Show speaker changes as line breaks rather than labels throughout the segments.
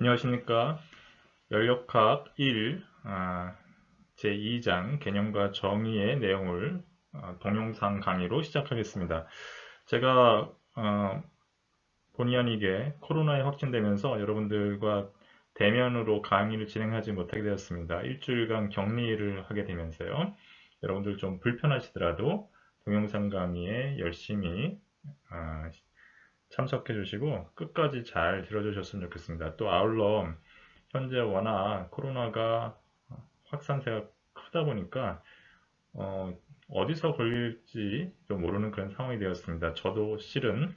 안녕하십니까. 연력학 1 제2장 개념과 정의의 내용을 동영상 강의로 시작하겠습니다. 제가 본의 아니게 코로나에 확진되면서 여러분들과 대면으로 강의를 진행하지 못하게 되었습니다. 일주일간 격리를 하게 되면서요. 여러분들 좀 불편하시더라도 동영상 강의에 열심히 아, 참석해 주시고 끝까지 잘 들어주셨으면 좋겠습니다. 또 아울러 현재 워낙 코로나가 확산세가 크다 보니까 어, 어디서 걸릴지 좀 모르는 그런 상황이 되었습니다. 저도 실은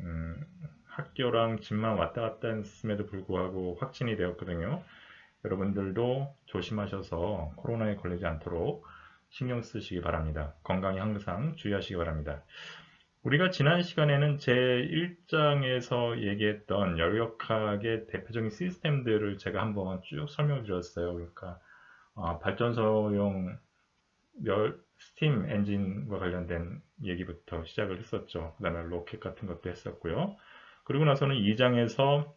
음, 학교랑 집만 왔다 갔다 했음에도 불구하고 확진이 되었거든요. 여러분들도 조심하셔서 코로나에 걸리지 않도록 신경 쓰시기 바랍니다. 건강에 항상 주의하시기 바랍니다. 우리가 지난 시간에는 제1장에서 얘기했던 열역학의 대표적인 시스템들을 제가 한번 쭉 설명드렸어요. 그러니까 발전소용 스팀 엔진과 관련된 얘기부터 시작을 했었죠. 그 다음에 로켓 같은 것도 했었고요. 그리고 나서는 2장에서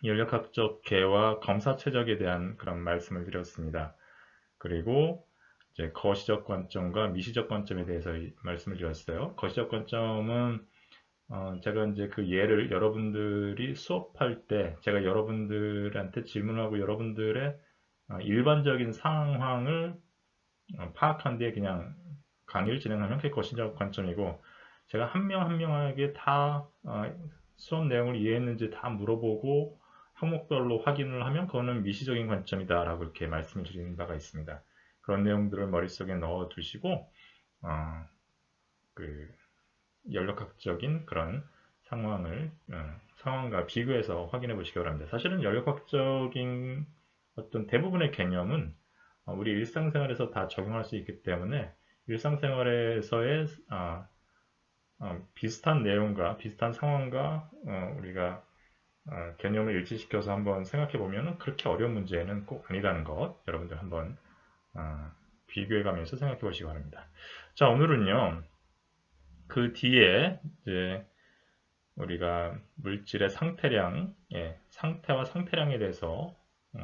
열역학적 개와 검사 최적에 대한 그런 말씀을 드렸습니다. 그리고 이제 거시적 관점과 미시적 관점에 대해서 말씀을 드렸어요. 거시적 관점은 제가 이제 그 예를 여러분들이 수업할 때 제가 여러분들한테 질문하고 여러분들의 일반적인 상황을 파악한 뒤에 그냥 강의를 진행하면 그게 거시적 관점이고 제가 한 명 한 명에게 다 수업 내용을 이해했는지 다 물어보고 항목별로 확인을 하면 그거는 미시적인 관점이다라고 이렇게 말씀을 드리는 바가 있습니다. 그런 내용들을 머릿속에 넣어 두시고 어, 그 연력학적인 그런 상황과 비교해서 확인해 보시기 바랍니다. 사실은 연력학적인 어떤 대부분의 개념은 우리 일상생활에서 다 적용할 수 있기 때문에 일상생활에서의 비슷한 내용과 비슷한 상황과 우리가 개념을 일치시켜서 한번 생각해 보면 그렇게 어려운 문제는 꼭 아니라는 것 여러분들 한번 비교해 가면서 생각해 보시기 바랍니다. 자, 오늘은요. 그 뒤에 이제 우리가 물질의 상태량, 상태와 상태량에 대해서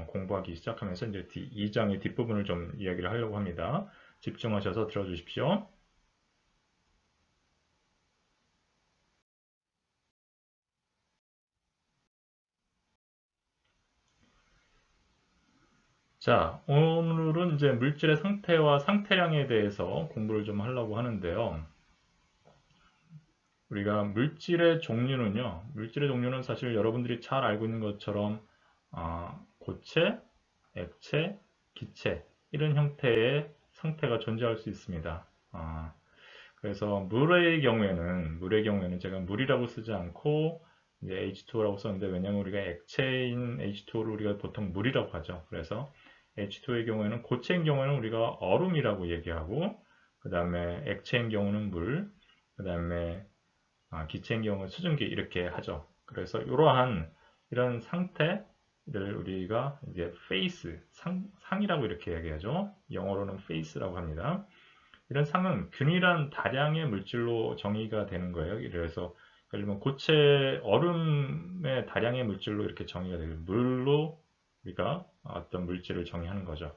공부하기 시작하면서 이제 2장의 뒷부분을 좀 이야기를 하려고 합니다. 집중하셔서 들어주십시오. 자, 오늘은 이제 물질의 상태와 상태량에 대해서 공부를 좀 하려고 하는데요. 우리가 물질의 종류는 사실 여러분들이 잘 알고 있는 것처럼 고체, 액체, 기체 이런 형태의 상태가 존재할 수 있습니다. 그래서 물의 경우에는 제가 물이라고 쓰지 않고 이제 H2O라고 썼는데 왜냐하면 우리가 액체인 H2O를 우리가 보통 물이라고 하죠. 그래서 H2O의 경우에는 고체인 경우에는 우리가 얼음이라고 얘기하고 그 다음에 액체인 경우는 물, 그 다음에 기체인 경우는 수증기 이렇게 하죠. 그래서 이러한 이런 상태를 우리가 이제 페이스 상이라고 이렇게 얘기하죠. 영어로는 페이스라고 합니다. 이런 상은 균일한 다량의 물질로 정의가 되는 거예요. 그래서 예를 들면 고체 얼음의 다량의 물질로 이렇게 정의가 되고 물로 우리가 어떤 물질을 정의하는 거죠.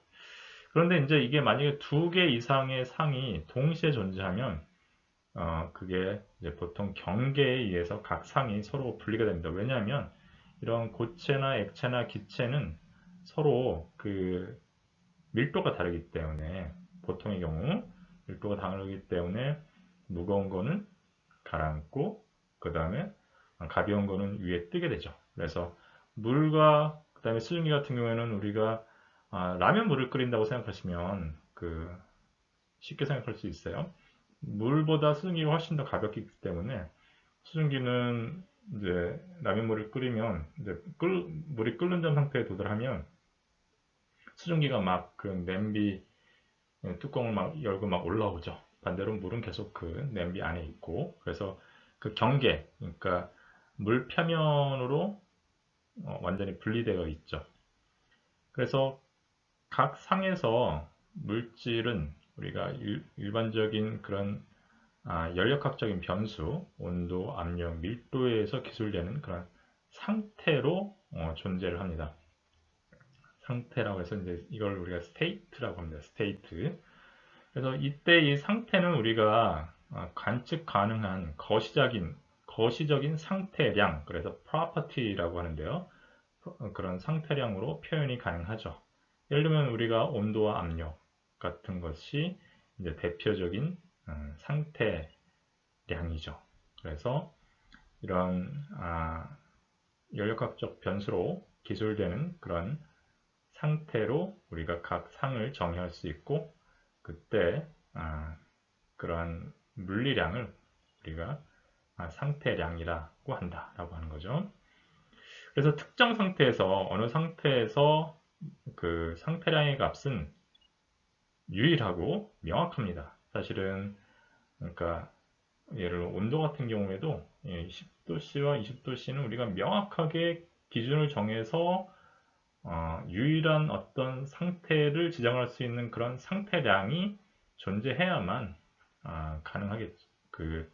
그런데 이제 이게 만약에 두 개 이상의 상이 동시에 존재하면 그게 이제 보통 경계에 의해서 각 상이 서로 분리가 됩니다. 왜냐하면 이런 고체나 액체나 기체는 서로 그 밀도가 다르기 때문에 보통의 경우 밀도가 다르기 때문에 무거운 거는 가라앉고 그 다음에 가벼운 거는 위에 뜨게 되죠. 그래서 물과 그 다음에 수증기 같은 경우에는 우리가 라면 물을 끓인다고 생각하시면 쉽게 생각할 수 있어요. 물보다 수증기가 훨씬 더 가볍기 때문에 수증기는 이제 라면물을 끓이면 이제 물이 끓는 점 상태에 도달하면 수증기가 막 그 냄비 뚜껑을 막 열고 막 올라오죠. 반대로 물은 계속 그 냄비 안에 있고 그래서 그 경계 그러니까 물 표면으로 완전히 분리되어 있죠. 그래서 각 상에서 물질은 우리가 일반적인 그런 연력학적인 변수, 온도, 압력, 밀도에 의해서 기술되는 그런 상태로 존재를 합니다. 상태라고 해서 이제 이걸 우리가 state라고 합니다. state. 그래서 이때 이 상태는 우리가 관측 가능한 거시적인 상태량, 그래서 property라고 하는데요. 그런 상태량으로 표현이 가능하죠. 예를 들면 우리가 온도와 압력 같은 것이 이제 대표적인 상태량이죠. 그래서 이런 연력학적 변수로 기술되는 그런 상태로 우리가 각 상을 정의할 수 있고, 그때 그러한 물리량을 우리가 상태량이라고 한다라고 하는 거죠. 그래서 특정 상태에서 어느 상태에서 그 상태량의 값은 유일하고 명확합니다. 사실은 그러니까 예를 들어 온도 같은 경우에도 10도씨와 20도씨는 우리가 명확하게 기준을 정해서 유일한 어떤 상태를 지정할 수 있는 그런 상태량이 존재해야만 가능하겠죠. 그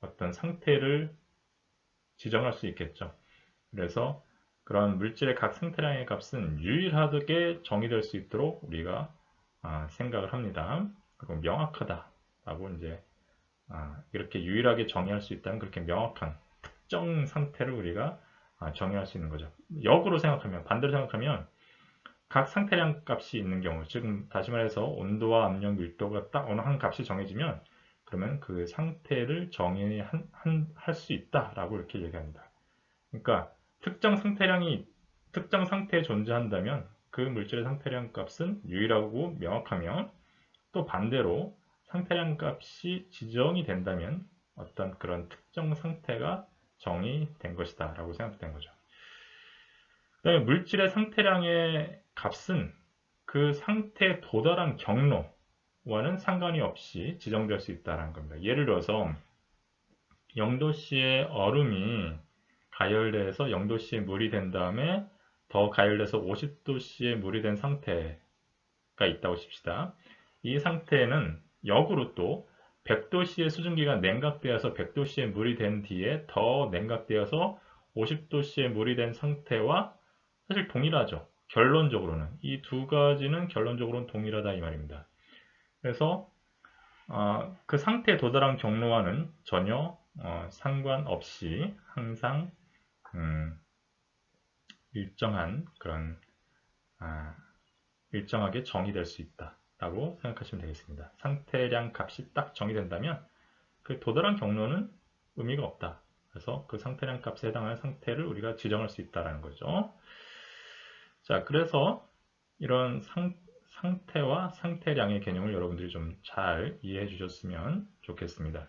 어떤 상태를 지정할 수 있겠죠. 그래서 그런 물질의 각 상태량의 값은 유일하게 정의될 수 있도록 우리가 생각을 합니다. 그리고 명확하다라고 이제 이렇게 유일하게 정의할 수 있다는 그렇게 명확한 특정 상태를 우리가 정의할 수 있는 거죠. 역으로 생각하면, 반대로 생각하면 각 상태량 값이 있는 경우, 지금 다시 말해서 온도와 압력, 밀도가 딱 어느 한 값이 정해지면 그러면 그 상태를 정의할 수 있다라고 이렇게 얘기합니다. 그러니까 특정 상태에 존재한다면 그 물질의 상태량 값은 유일하고 명확하며, 또 반대로 상태량 값이 지정이 된다면 어떤 그런 특정 상태가 정의된 것이다 라고 생각된 거죠. 그다음에 물질의 상태량의 값은 그 상태에 도달한 경로와는 상관이 없이 지정될 수 있다는 겁니다. 예를 들어서 0도씨의 얼음이 가열돼서 0도씨의 물이 된 다음에 더 가열돼서 50도씨의 물이 된 상태가 있다고 칩시다. 이 상태는 역으로 또 100도씨의 수증기가 냉각되어서 100도씨의 물이 된 뒤에 더 냉각되어서 50도씨의 물이 된 상태와 사실 동일하죠. 결론적으로는 이 두 가지는 결론적으로는 동일하다 이 말입니다. 그래서 그 상태에 도달한 경로와는 전혀 상관없이 항상 일정하게 정의될 수 있다라고 생각하시면 되겠습니다. 상태량 값이 딱 정의된다면 그 도달한 경로는 의미가 없다. 그래서 그 상태량 값에 해당하는 상태를 우리가 지정할 수 있다는 거죠. 자, 그래서 이런 상태와 상태량의 개념을 여러분들이 좀 잘 이해해 주셨으면 좋겠습니다.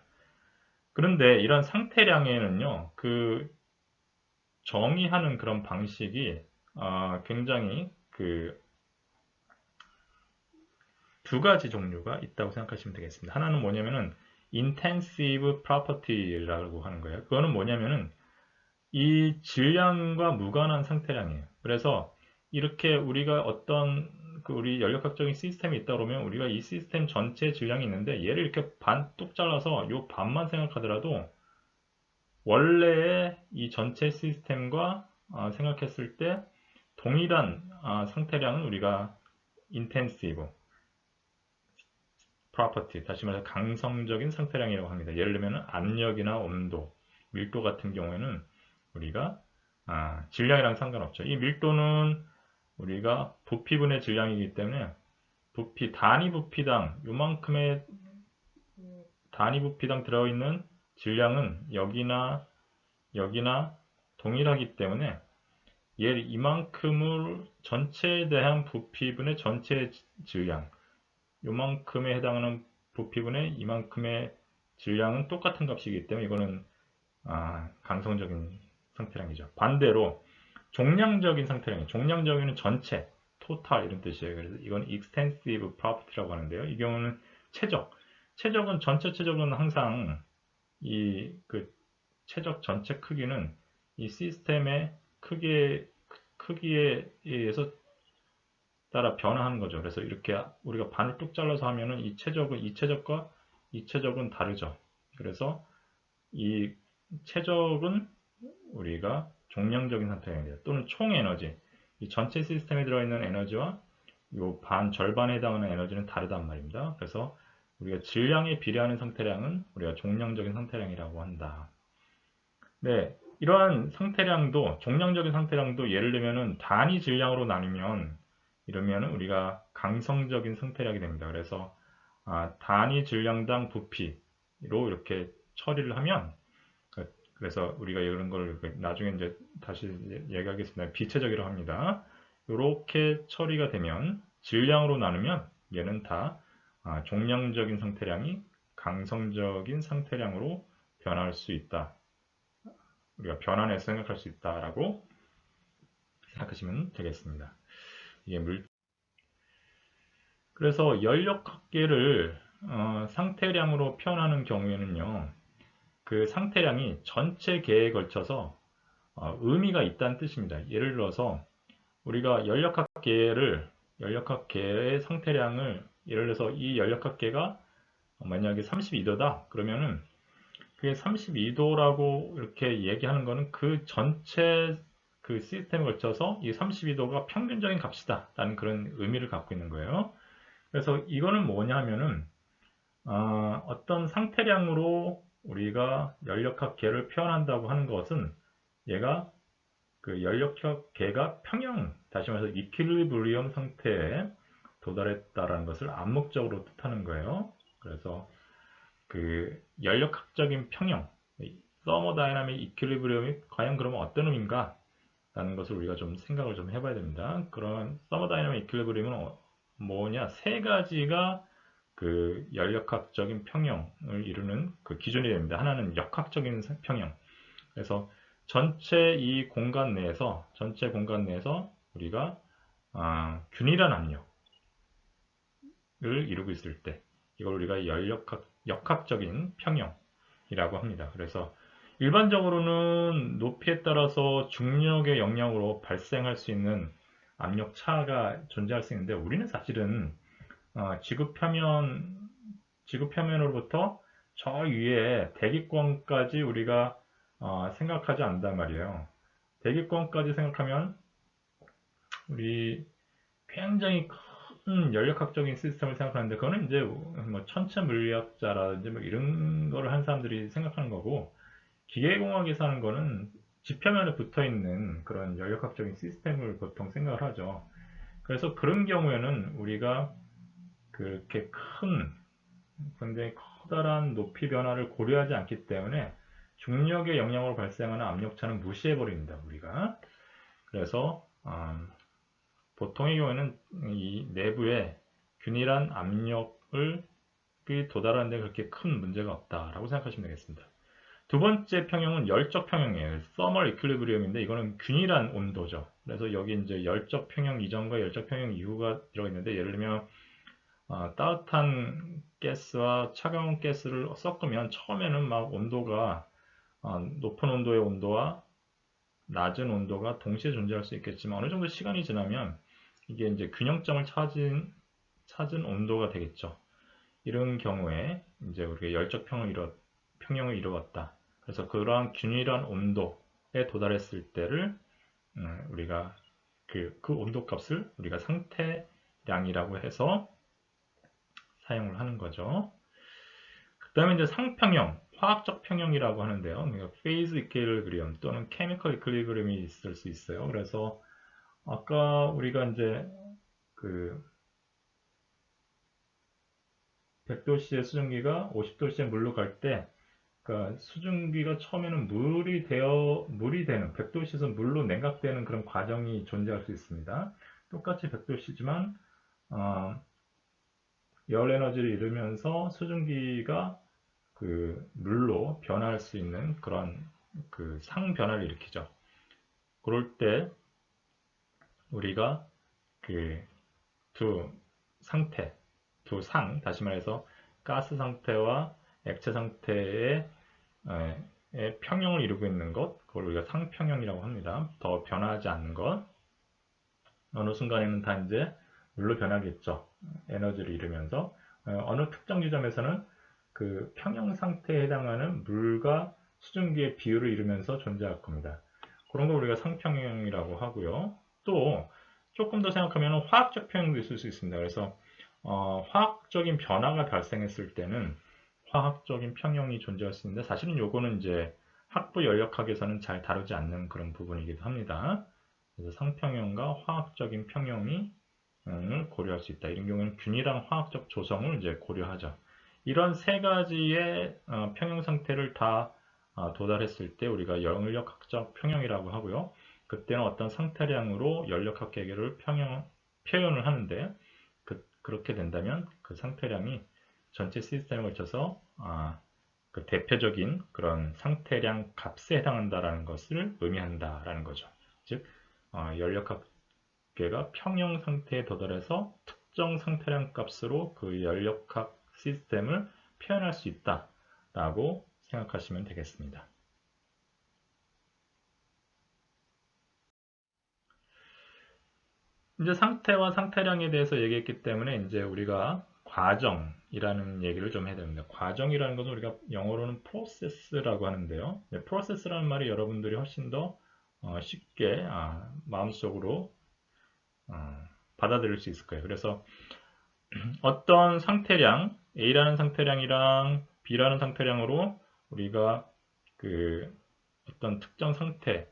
그런데 이런 상태량에는요, 그 정의하는 그런 방식이 굉장히 두 가지 종류가 있다고 생각하시면 되겠습니다. 하나는 뭐냐면은 intensive property라고 하는 거예요. 그거는 뭐냐면은 이 질량과 무관한 상태량이에요. 그래서 이렇게 우리가 어떤 우리 연력학적인 시스템이 있다 그러면 우리가 이 시스템 전체 질량이 있는데 얘를 이렇게 반 뚝 잘라서 이 반만 생각하더라도 원래의 이 전체 시스템과 생각했을 때 동일한 상태량은 우리가 intensive property, 다시 말해서 강성적인 상태량이라고 합니다. 예를 들면 압력이나 온도, 밀도 같은 경우에는 우리가 질량이랑 상관없죠. 이 밀도는 우리가 부피분의 질량이기 때문에 단위 부피당 요만큼의 단위 부피당 들어있는 질량은 여기나 동일하기 때문에 이만큼을 전체에 대한 부피분의 전체 질량, 요만큼에 해당하는 부피분의 이만큼의 질량은 똑같은 값이기 때문에 이거는 강성적인 상태량이죠. 반대로 종량적인 상태량이, 종량적인 전체, 토탈 이런 뜻이에요. 그래서 이건 extensive property라고 하는데요. 이 경우는 최적은 전체 최적은 항상 이 최적 전체 크기는 이 시스템의 크기에 의해서 따라 변화하는 거죠. 그래서 이렇게 우리가 반을 뚝 잘라서 하면은 이 최적과 이 최적은 다르죠. 그래서 이 최적은 우리가 종량적인 상태량이 돼요. 또는 총 에너지. 이 전체 시스템에 들어있는 에너지와 요 절반에 해당하는 에너지는 다르단 말입니다. 그래서 우리가 질량에 비례하는 상태량은 우리가 종량적인 상태량이라고 한다. 네, 이러한 상태량도, 종량적인 상태량도 예를 들면은 단위 질량으로 나누면 이러면은 우리가 강성적인 상태량이 됩니다. 그래서 단위 질량당 부피로 이렇게 처리를 하면, 그래서 우리가 이런 걸 나중에 이제 다시 얘기하겠습니다. 비체적이라고 합니다. 이렇게 처리가 되면 질량으로 나누면 얘는 다 종량적인 상태량이 강성적인 상태량으로 변할 수 있다. 우리가 변환해서 생각할 수 있다라고 생각하시면 되겠습니다. 이게 그래서 연력학계를 상태량으로 표현하는 경우에는요, 그 상태량이 전체 계에 걸쳐서 의미가 있다는 뜻입니다. 예를 들어서 우리가 연력학계의 상태량을 예를 들어서 이 연력학계가 만약에 32도다 그러면은 그게 32도라고 이렇게 얘기하는 거는 그 전체 그 시스템에 걸쳐서 이 32도가 평균적인 값이다 라는 그런 의미를 갖고 있는 거예요. 그래서 이거는 뭐냐 하면은 어떤 상태량으로 우리가 연력학계를 표현한다고 하는 것은 얘가 그 연력학계가 평형, 다시 말해서 이퀄리브리엄 상태에 도달했다라는 것을 암묵적으로 뜻하는 거예요. 그래서 그 연력학적인 평형, 서머다이나믹 이퀄리브리엄이 과연 그러면 어떤 의미인가? 라는 것을 우리가 좀 생각을 좀 해봐야 됩니다. 그런 서머다이나믹 이퀄리브리엄은 뭐냐? 세 가지가 그 연력학적인 평형을 이루는 그 기준이 됩니다. 하나는 역학적인 평형. 그래서 전체 공간 내에서 우리가 균일한 압력을 이루고 있을 때 이걸 우리가 역학적인 평형이라고 합니다. 그래서 일반적으로는 높이에 따라서 중력의 영향으로 발생할 수 있는 압력 차가 존재할 수 있는데 우리는 사실은 지구표면으로부터 저 위에 대기권까지 우리가 생각하지 않는단 말이에요. 대기권까지 생각하면 우리 굉장히 큰 연력학적인 시스템을 생각하는데 그거는 이제 뭐 천체 물리학자라든지 뭐 이런 거를 한 사람들이 생각하는 거고 기계공학에서 하는 거는 지표면에 붙어 있는 그런 연력학적인 시스템을 보통 생각을 하죠. 그래서 그런 경우에는 우리가 그렇게 굉장히 커다란 높이 변화를 고려하지 않기 때문에 중력의 영향으로 발생하는 압력차는 무시해버립니다, 우리가. 그래서 보통의 경우에는 이 내부에 균일한 압력을 도달하는 데 그렇게 큰 문제가 없다라고 생각하시면 되겠습니다. 두 번째 평형은 열적 평형이에요. Thermal Equilibrium인데 이거는 균일한 온도죠. 그래서 여기 이제 열적 평형 이전과 열적 평형 이후가 들어있는데 예를 들면 따뜻한 가스와 차가운 가스를 섞으면 처음에는 막 온도가 높은 온도의 온도와 낮은 온도가 동시에 존재할 수 있겠지만 어느 정도 시간이 지나면 이게 이제 균형점을 찾은 온도가 되겠죠. 이런 경우에 이제 우리가 열적 평형을 이루었다. 그래서 그러한 균일한 온도에 도달했을 때를 우리가 그 온도 값을 우리가 상태량이라고 해서 사용을 하는 거죠. 그 다음에 이제 상평형, 화학적 평형이라고 하는데요. 그러니까 phase equilibrium 또는 chemical equilibrium이 있을 수 있어요. 그래서 아까 우리가 이제 그 100도씨의 수증기가 50도씨의 물로 갈 때, 그러니까 수증기가 처음에는 물이 되는 100도씨에서 물로 냉각되는 그런 과정이 존재할 수 있습니다. 똑같이 100도씨지만 열 에너지를 잃으면서 수증기가 그 물로 변할 수 있는 그런 그 상변화를 일으키죠. 그럴 때 우리가 그 다시 말해서 가스 상태와 액체 상태의 평형을 이루고 있는 것, 그걸 우리가 상평형이라고 합니다. 더 변하지 않는 것. 어느 순간에는 다 이제 물로 변하겠죠. 에너지를 잃으면서. 어느 특정 지점에서는 그 평형 상태에 해당하는 물과 수증기의 비율을 이루면서 존재할 겁니다. 그런 걸 우리가 상평형이라고 하고요. 또 조금 더 생각하면 화학적 평형도 있을 수 있습니다. 그래서 화학적인 변화가 발생했을 때는 화학적인 평형이 존재할 수 있는데 사실은 요거는 이제 학부 연력학에서는 잘 다루지 않는 그런 부분이기도 합니다. 그래서 상평형과 화학적인 평형이 고려할 수 있다. 이런 경우에는 균이랑 화학적 조성을 이제 고려하죠. 이런 세 가지의 평형 상태를 다 도달했을 때 우리가 연력학적 평형이라고 하고요. 그때는 어떤 상태량으로 연력학 계획을 표현을 하는데 그렇게 된다면 그 상태량이 전체 시스템에 걸쳐서 그 대표적인 그런 상태량 값에 해당한다라는 것을 의미한다라는 거죠. 즉 연력학계가 평형 상태에 도달해서 특정 상태량 값으로 그 연력학 시스템을 표현할 수 있다라고 생각하시면 되겠습니다. 이제 상태와 상태량에 대해서 얘기했기 때문에 이제 우리가 과정이라는 얘기를 좀 해야 됩니다. 과정이라는 것은 우리가 영어로는 process라고 하는데요. 네, process라는 말이 여러분들이 훨씬 더 쉽게 마음속으로 받아들일 수 있을 거예요. 그래서 어떤 상태량, A라는 상태량이랑 B라는 상태량으로 우리가 그 어떤 특정 상태,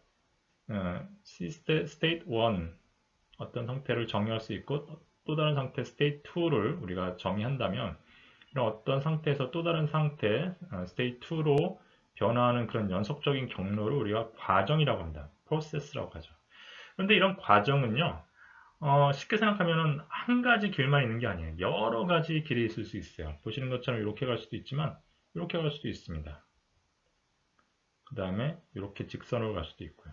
state 1 어떤 상태를 정의할 수 있고 또 다른 상태 state 2를 우리가 정의한다면 이런 어떤 상태에서 또 다른 상태 state 2로 변화하는 그런 연속적인 경로를 우리가 과정이라고 합니다. process라고 하죠. 그런데 이런 과정은요, 쉽게 생각하면 한 가지 길만 있는 게 아니에요. 여러 가지 길이 있을 수 있어요. 보시는 것처럼 이렇게 갈 수도 있지만 이렇게 갈 수도 있습니다. 그 다음에 이렇게 직선으로 갈 수도 있고요.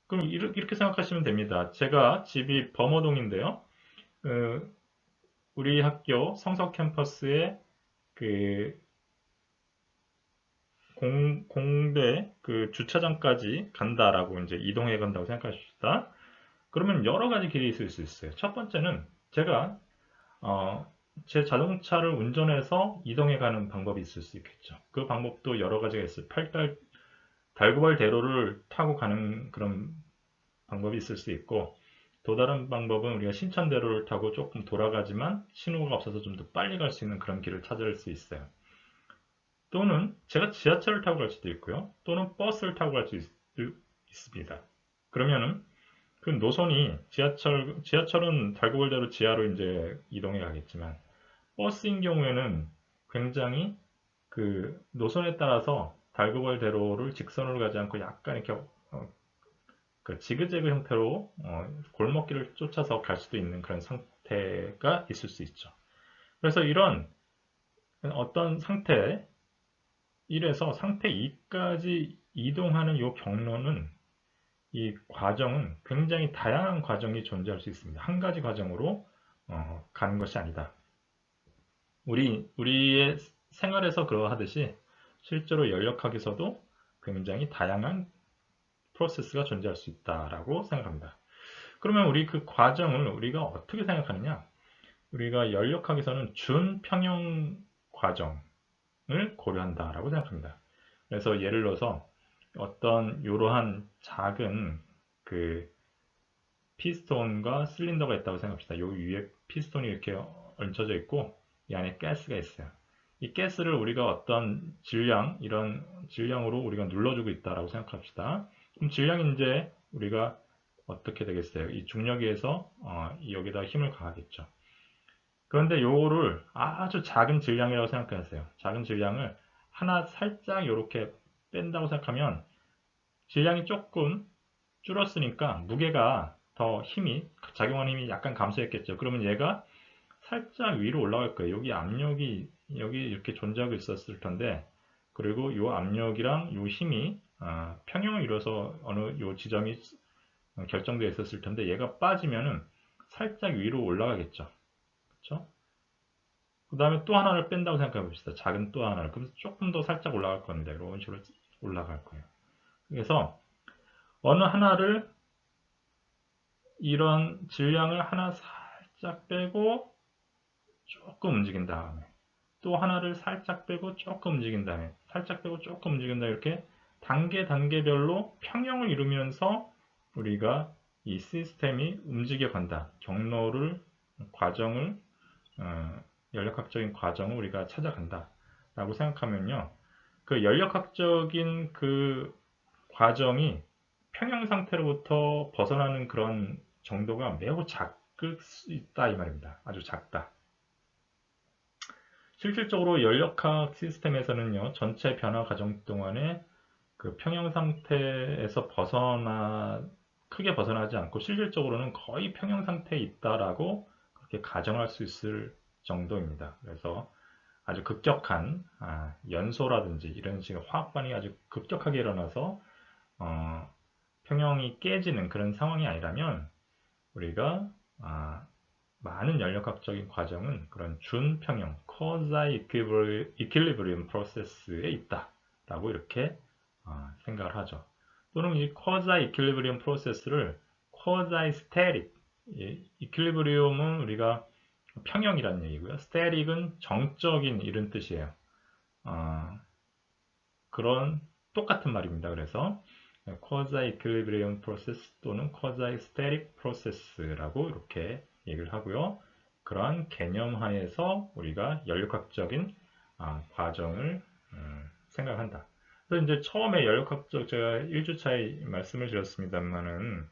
그럼 이렇게 생각하시면 됩니다. 제가 집이 범어동인데요. 우리 학교 성서 캠퍼스에 그 공대 그 주차장까지 간다라고 이제 이동해 간다고 생각하십시다. 그러면 여러 가지 길이 있을 수 있어요. 첫 번째는 제가 제 자동차를 운전해서 이동해 가는 방법이 있을 수 있겠죠. 그 방법도 여러 가지가 있어요. 달구발 대로를 타고 가는 그런 방법이 있을 수 있고 또 다른 방법은 우리가 신천대로를 타고 조금 돌아가지만 신호가 없어서 좀 더 빨리 갈 수 있는 그런 길을 찾을 수 있어요. 또는 제가 지하철을 타고 갈 수도 있고요. 또는 버스를 타고 갈 수 있습니다. 그러면은 그 노선이 지하철은 달구벌대로 지하로 이제 이동해 가겠지만 버스인 경우에는 굉장히 그 노선에 따라서 달구벌대로를 직선으로 가지 않고 약간 이렇게 그 지그재그 형태로 골목길을 쫓아서 갈 수도 있는 그런 상태가 있을 수 있죠. 그래서 이런 어떤 상태 1에서 상태 2까지 이동하는 이 경로는 이 과정은 굉장히 다양한 과정이 존재할 수 있습니다. 한 가지 과정으로 가는 것이 아니다. 우리의 생활에서 그러하듯이 실제로 연력학에서도 굉장히 다양한 프로세스가 존재할 수 있다라고 생각합니다. 그러면 우리 그 과정을 우리가 어떻게 생각하느냐? 우리가 연력학에서는 준평형 과정을 고려한다라고 생각합니다. 그래서 예를 들어서 어떤 이러한 작은 그 피스톤과 실린더가 있다고 생각합시다. 요 위에 피스톤이 이렇게 얹혀져 있고 이 안에 가스가 있어요. 이 가스를 우리가 어떤 질량, 이런 질량으로 우리가 눌러주고 있다라고 생각합시다. 그럼 질량이 이제 우리가 어떻게 되겠어요? 이 중력에서 여기다 힘을 가하겠죠. 그런데 요거를 아주 작은 질량이라고 생각하세요. 작은 질량을 하나 살짝 이렇게 뺀다고 생각하면 질량이 조금 줄었으니까 무게가 더 작용하는 힘이 약간 감소했겠죠. 그러면 얘가 살짝 위로 올라갈 거예요. 여기 압력이 여기 이렇게 존재하고 있었을 텐데 그리고 이 압력이랑 이 힘이 평형을 이뤄서 어느 이 지점이 결정되어 있었을 텐데 얘가 빠지면은 살짝 위로 올라가겠죠. 그렇죠? 그 다음에 또 하나를 뺀다고 생각해 봅시다. 작은 또 하나를. 그래서 조금 더 살짝 올라갈 겁니다. 이런 식으로 올라갈 거예요. 그래서 어느 하나를 이런 질량을 하나 살짝 빼고 조금 움직인 다음에 또 하나를 살짝 빼고 조금 움직인 다음에 살짝 빼고 조금 움직인 다음에 이렇게 단계별로 평형을 이루면서 우리가 이 시스템이 움직여 간다. 경로를, 과정을, 연력학적인 과정을 우리가 찾아간다. 라고 생각하면요. 그 연력학적인 그 과정이 평형 상태로부터 벗어나는 그런 정도가 매우 작을 수 있다 이 말입니다. 아주 작다. 실질적으로 연력학 시스템에서는요, 전체 변화 과정 동안에 그 평형 상태에서 크게 벗어나지 않고 실질적으로는 거의 평형 상태에 있다라고 그렇게 가정할 수 있을 정도입니다. 그래서 아주 급격한 연소라든지 이런 식의 화학 반응이 아주 급격하게 일어나서 평형이 깨지는 그런 상황이 아니라면 우리가 많은 연력학적인 과정은 그런 준평형 quasi equilibrium process에 있다라고 이렇게 생각을 하죠. 또는 이 quasi equilibrium process를 quasi static, equilibrium은 우리가 평형이라는 얘기고요. static은 정적인 이런 뜻이에요. 그런 똑같은 말입니다. 그래서 quasi equilibrium process 또는 quasi static process라고 이렇게 얘기를 하고요. 그러한 개념 하에서 우리가 연력학적인 과정을 생각한다. 그래서 이제 처음에 연력학적 제가 1주차에 말씀을 드렸습니다만은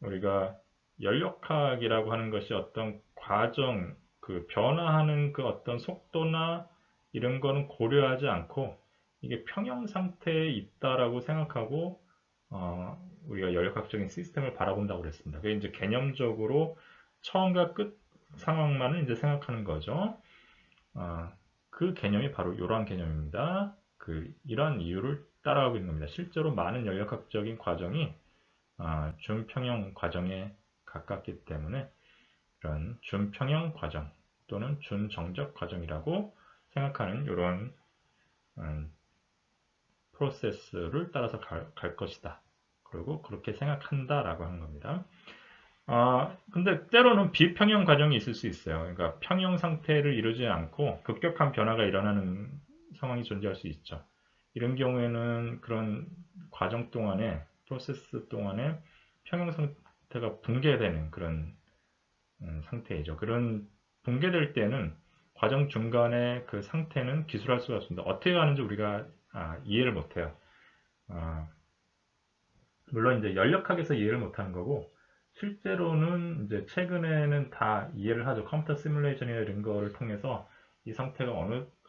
우리가 연력학이라고 하는 것이 어떤 과정, 그 변화하는 그 어떤 속도나 이런 거는 고려하지 않고 이게 평형 상태에 있다라고 생각하고 우리가 연력학적인 시스템을 바라본다고 그랬습니다. 그게 이제 개념적으로 처음과 끝 상황만을 이제 생각하는 거죠. 그 개념이 바로 이러한 개념입니다. 이러한 이유를 따라가고 있는 겁니다. 실제로 많은 연력학적인 과정이 준평형 과정에 가깝기 때문에 이런 준평형 과정 또는 준정적 과정이라고 생각하는 이런 프로세스를 따라서 갈 것이다. 그리고 그렇게 생각한다라고 하는 겁니다. 근데 때로는 비평형 과정이 있을 수 있어요. 그러니까 평형 상태를 이루지 않고 급격한 변화가 일어나는 상황이 존재할 수 있죠. 이런 경우에는 그런 과정 동안에, 프로세스 동안에 평형 상태가 붕괴되는 그런 상태이죠. 그런 붕괴될 때는 과정 중간에 그 상태는 기술할 수가 없습니다. 어떻게 가는지 우리가 이해를 못해요. 물론 이제 연력학에서 이해를 못하는 거고 실제로는 이제 최근에는 다 이해를 하죠. 컴퓨터 시뮬레이션이나 이런 거를 통해서 이 상태가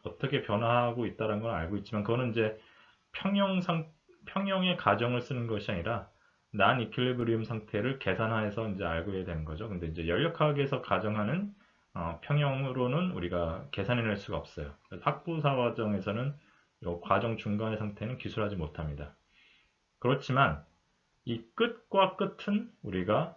어떻게 변화하고 있다는 걸 알고 있지만 그거는 이제 평형의 가정을 쓰는 것이 아니라 난 이퀄리브리움 상태를 계산하여서 이제 알고 해야 되는 거죠. 근데 이제 연력학에서 가정하는 평형으로는 우리가 계산해낼 수가 없어요. 학부사 과정에서는 이 과정 중간의 상태는 기술하지 못합니다. 그렇지만 이 끝과 끝은 우리가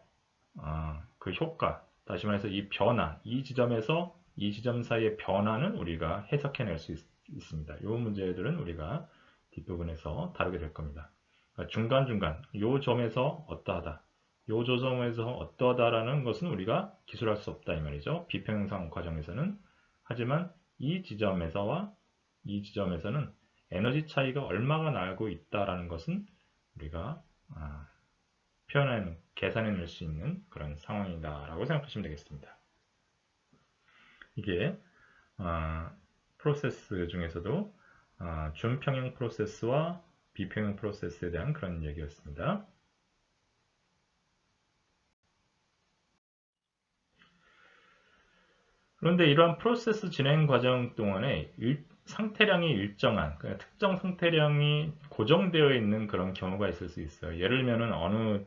그 효과, 다시 말해서 이 변화, 이 지점에서 이 지점 사이의 변화는 우리가 해석해낼 수 있습니다. 이 문제들은 우리가 뒷부분에서 다루게 될 겁니다. 그러니까 중간중간, 이 점에서 어떠하다, 이 조점에서 어떠하다라는 것은 우리가 기술할 수 없다 이 말이죠. 비평형 과정에서는. 하지만 이 지점에서와 이 지점에서는 에너지 차이가 얼마가 나고 있다라는 것은 우리가 계산해낼 수 있는 그런 상황이다라고 생각하시면 되겠습니다. 이게 프로세스 중에서도 준평형 프로세스와 비평형 프로세스에 대한 그런 얘기였습니다. 그런데 이러한 프로세스 진행 과정 동안에 상태량이 일정한, 그러니까 특정 상태량이 고정되어 있는 그런 경우가 있을 수 있어요. 예를 들면 어느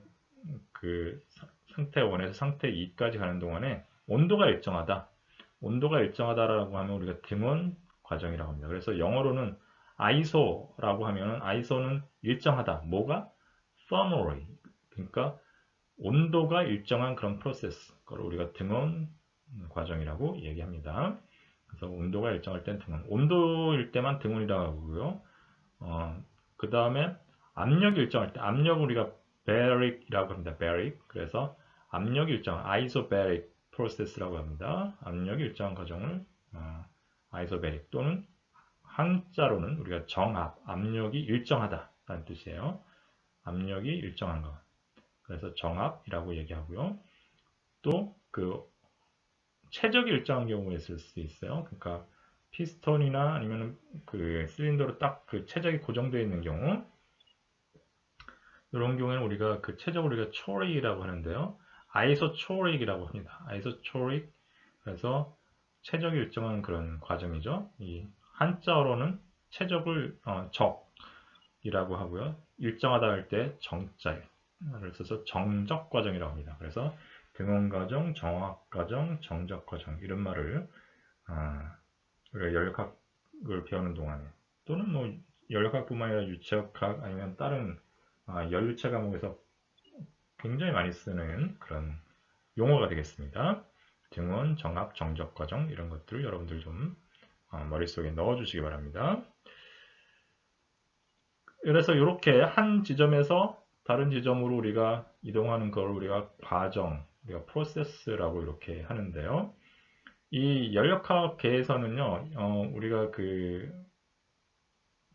그 상태 1에서 상태 2까지 가는 동안에 온도가 일정하다. 온도가 일정하다라고 하면 우리가 등원 과정이라고 합니다. 그래서 영어로는 ISO라고 하면 ISO는 일정하다. 뭐가? thermally. 그러니까 온도가 일정한 그런 프로세스. 그걸 우리가 등원 과정이라고 얘기합니다. 그래서 온도가 일정할 땐 등원. 온도일 때만 등원이라고 하고요. 그 다음에 압력이 일정할 때 압력 우리가 baric이라고 합니다. baric. 그래서 압력이 일정한 isobaric process라고 합니다. 압력이 일정한 과정을 isobaric 또는 한자로는 우리가 정압, 압력이 일정하다. 라는 뜻이에요. 압력이 일정한 것. 그래서 정압이라고 얘기하고요. 또 그 최적이 일정한 경우에 있을 수 있어요. 그러니까 피스톤이나 아니면 그 실린더로 딱 그 최적이 고정되어 있는 경우, 이런 경우에는 우리가 그 최적을 우리가 초릭이라고 하는데요. 아이소초릭이라고 합니다. 아이소초릭. 그래서 최적이 일정한 그런 과정이죠. 이 한자어로는 최적을 적이라고 하고요. 일정하다 할 때 정자를 써서 정적 과정이라고 합니다. 그래서 등원 과정, 정확 과정, 정적 과정 이런 말을 우리가 연력학을 배우는 동안에, 또는 뭐 연력학뿐만 아니라 유체역학 아니면 다른 연료체 과목에서 굉장히 많이 쓰는 그런 용어가 되겠습니다. 등원, 정합, 정적 과정 이런 것들을 여러분들 좀 머릿속에 넣어주시기 바랍니다. 그래서 이렇게 한 지점에서 다른 지점으로 우리가 이동하는 걸 우리가 과정, 우리가 프로세스라고 이렇게 하는데요. 이 연력학계에서는요, 우리가 그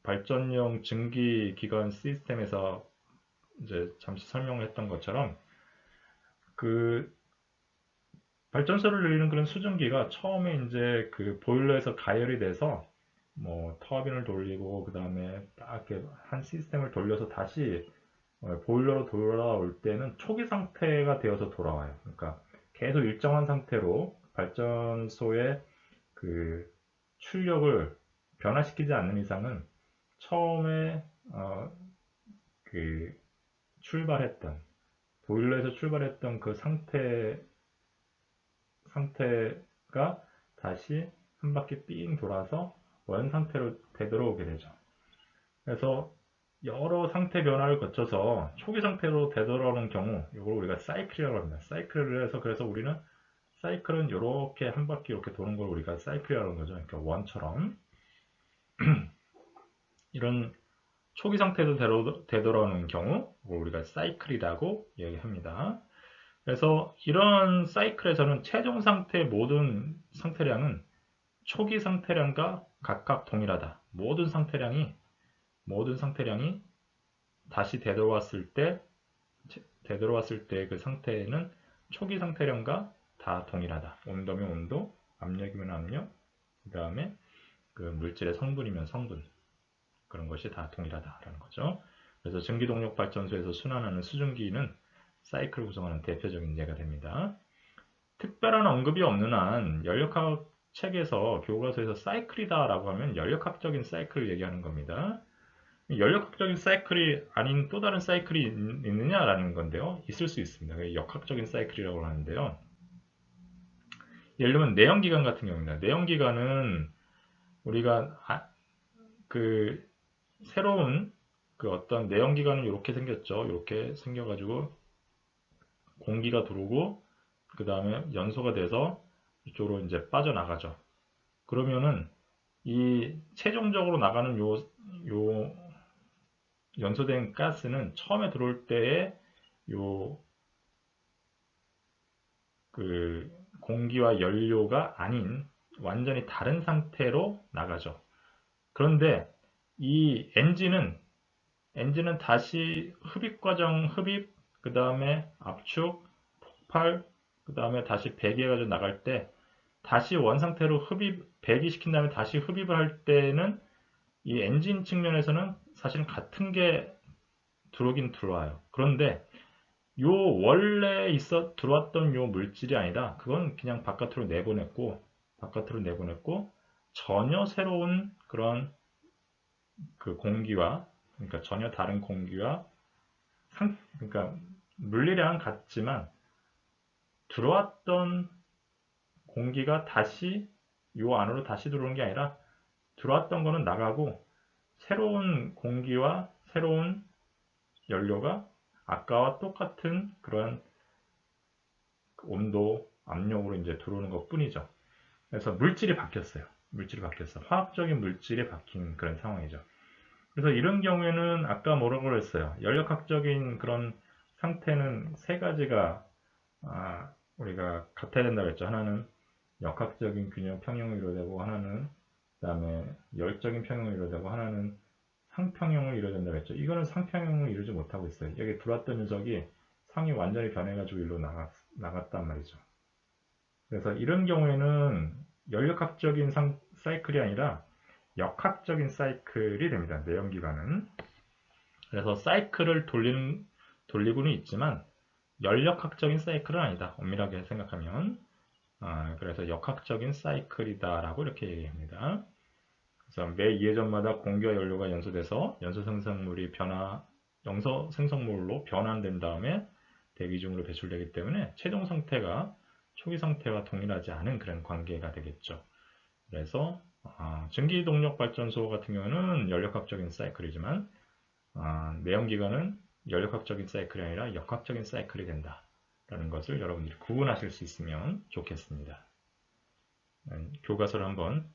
발전용 증기기관 시스템에서 이제 잠시 설명했던 것처럼 그 발전소를 늘리는 그런 수증기가 처음에 이제 그 보일러에서 가열이 돼서 뭐 터빈을 돌리고 그 다음에 딱 이렇게 한 시스템을 돌려서 다시 보일러로 돌아올 때는 초기 상태가 되어서 돌아와요. 그러니까 계속 일정한 상태로 발전소의 그 출력을 변화시키지 않는 이상은 처음에 그 출발했던 보일러에서 출발했던 그 상태가 다시 한 바퀴 삥 돌아서 원 상태로 되돌아오게 되죠. 그래서 여러 상태 변화를 거쳐서 초기 상태로 되돌아오는 경우, 이걸 우리가 사이클이라고 합니다. 사이클을 해서, 그래서 우리는 사이클은 이렇게 한 바퀴 이렇게 도는 걸 우리가 사이클이라고 하는 거죠. 그러니까 원처럼 이런 초기 상태로 되돌아오는 경우, 우리가 사이클이라고 얘기합니다. 그래서 이런 사이클에서는 최종 상태의 모든 상태량은 초기 상태량과 각각 동일하다. 모든 상태량이 다시 되돌아왔을 때 그 상태는 초기 상태량과 다 동일하다. 온도면 온도, 압력이면 압력, 그 다음에 그 물질의 성분이면 성분, 그런 것이 다 동일하다라는 거죠. 그래서 전기동력 발전소에서 순환하는 수증기는 사이클을 구성하는 대표적인 예가 됩니다. 특별한 언급이 없는 한 연력학 책에서 교과서에서 사이클이다라고 하면 연력학적인 사이클을 얘기하는 겁니다. 연력학적인 사이클이 아닌 또 다른 사이클이 있느냐라는 건데요. 있을 수 있습니다. 역학적인 사이클이라고 하는데요. 예를 들면 내연기관 같은 경우입니다. 내연기관은 우리가 그 새로운 그 어떤 내연기관은 이렇게 생겼죠. 이렇게 생겨가지고 공기가 들어오고 그 다음에 연소가 돼서 이쪽으로 이제 빠져나가죠. 그러면은 이 최종적으로 나가는 요 연소된 가스는 처음에 들어올 때의 그 공기와 연료가 아닌 완전히 다른 상태로 나가죠. 그런데 이 엔진은 다시 흡입 과정, 그 다음에 압축, 폭발, 그 다음에 다시 배기해가지고 나갈 때 다시 원 상태로 배기시킨 다음에 다시 흡입을 할 때는 이 엔진 측면에서는 사실은 같은 게 들어오긴 들어와요. 그런데 원래 들어왔던 요 물질이 아니라 그건 그냥 바깥으로 내보냈고 전혀 새로운 그런 그 공기와, 그러니까 전혀 다른 공기와 그러니까 물리량은 같지만 들어왔던 공기가 다시 요 안으로 다시 들어오는 게 아니라 들어왔던 거는 나가고 새로운 공기와 새로운 연료가 아까와 똑같은 그런 온도, 압력으로 이제 들어오는 것 뿐이죠. 그래서 물질이 바뀌었어요. 화학적인 물질이 바뀐 그런 상황이죠. 그래서 이런 경우에는 아까 뭐라고 그랬어요? 연력학적인 그런 상태는 세 가지가 우리가 같아야 된다고 했죠. 하나는 역학적인 균형 평형을 이루어내고, 하나는 그다음에 열적인 평형을 이루어내고, 하나는 상평형을 이루어진다고 했죠. 이거는 상평형을 이루지 못하고 있어요. 여기 들어왔던 녀석이 상이 완전히 변해가지고 일로 나갔단 말이죠. 그래서 이런 경우에는 연력학적인 사이클이 아니라 역학적인 사이클이 됩니다. 내연기관은. 그래서 사이클을 돌리고는 있지만 연력학적인 사이클은 아니다. 엄밀하게 생각하면. 그래서 역학적인 사이클이다라고 이렇게 얘기합니다. 그래서 매 이해전마다 공기와 연료가 연소돼서 연소 생성물로 변환된 다음에 대기 중으로 배출되기 때문에 최종 상태가 초기 상태와 동일하지 않은 그런 관계가 되겠죠. 그래서 전기동력발전소 같은 경우는 연력학적인 사이클이지만 내연기관은 연력학적인 사이클이 아니라 역학적인 사이클이 된다라는 것을 여러분들이 구분하실 수 있으면 좋겠습니다. 교과서를 한번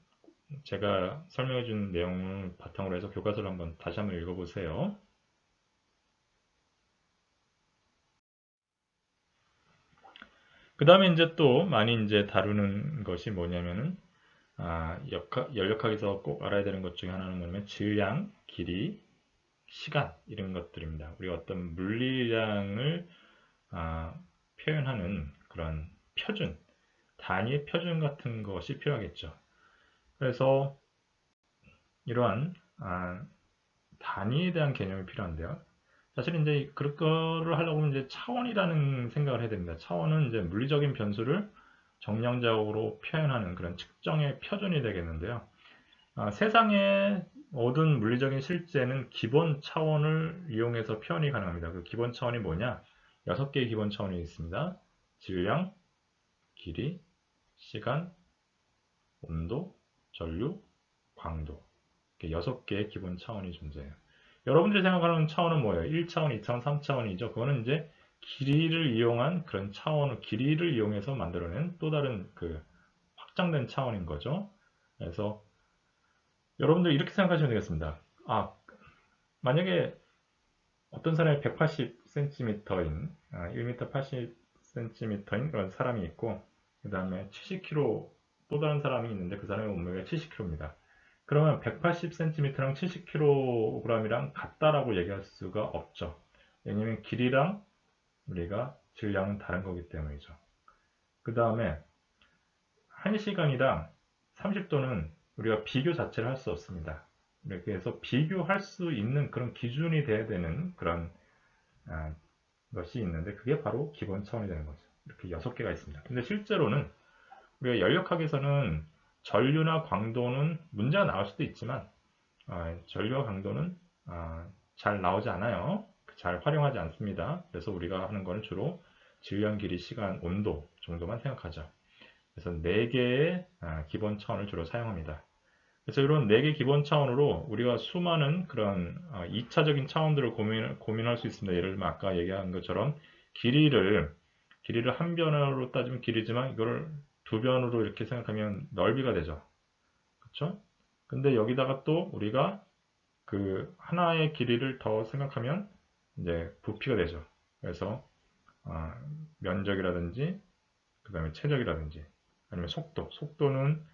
제가 설명해 준 내용을 바탕으로 해서 교과서를 한번 다시 한번 읽어보세요. 그 다음에 이제 또 많이 이제 다루는 것이 뭐냐면은 연력학에서 꼭 알아야 되는 것 중에 하나는 뭐냐면 질량, 길이, 시간 이런 것들입니다. 우리가 어떤 물리량을 표현하는 그런 표준, 단위의 표준 같은 것이 필요하겠죠. 그래서 이러한 단위에 대한 개념이 필요한데요. 사실 이제 그런 거를 하려고 하면 이제 차원이라는 생각을 해야 됩니다. 차원은 이제 물리적인 변수를 정량적으로 표현하는 그런 측정의 표준이 되겠는데요. 세상의 모든 물리적인 실제는 기본 차원을 이용해서 표현이 가능합니다. 그 기본 차원이 뭐냐? 6개의 기본 차원이 있습니다. 질량, 길이, 시간, 온도, 전류, 광도. 이렇게 6개의 기본 차원이 존재해요. 여러분들이 생각하는 차원은 뭐예요? 1차원, 2차원, 3차원이죠. 그거는 이제 길이를 이용한 그런 차원을 길이를 이용해서 만들어낸 또 다른 그 확장된 차원인 거죠. 그래서 여러분들 이렇게 생각하시면 되겠습니다. 만약에 어떤 사람이 180cm인 1m 80cm인 그런 사람이 있고 그 다음에 70kg 또 다른 사람이 있는데 그 사람의 몸무게가 70kg입니다. 그러면 180cm랑 70kg이랑 같다라고 얘기할 수가 없죠. 왜냐면 길이랑 우리가 질량은 다른 거기 때문이죠. 그 다음에 1시간이랑 30도는 우리가 비교 자체를 할 수 없습니다. 이렇게 해서 비교할 수 있는 그런 기준이 돼야 되는 그런 것이 있는데 그게 바로 기본 차원이 되는 거죠. 이렇게 6개가 있습니다. 근데 실제로는 우리가 연력학에서는 전류나 광도는 문제가 나올 수도 있지만 전류와 강도는 잘 나오지 않아요. 잘 활용하지 않습니다. 그래서 우리가 하는 거는 주로 질량, 길이, 시간, 온도 정도만 생각하죠. 그래서 4개의 기본 차원을 주로 사용합니다. 그래서 이런 4개 기본 차원으로 우리가 수많은 그런 2차적인 차원들을 고민할 수 있습니다. 예를 들면 아까 얘기한 것처럼 길이를 한 변으로 따지면 길이지만 이거를 2변으로 이렇게 생각하면 넓이가 되죠. 그렇죠? 근데 여기다가 또 우리가 그 하나의 길이를 더 생각하면 이제 부피가 되죠. 그래서 면적이라든지 그 다음에 체적이라든지 아니면 속도는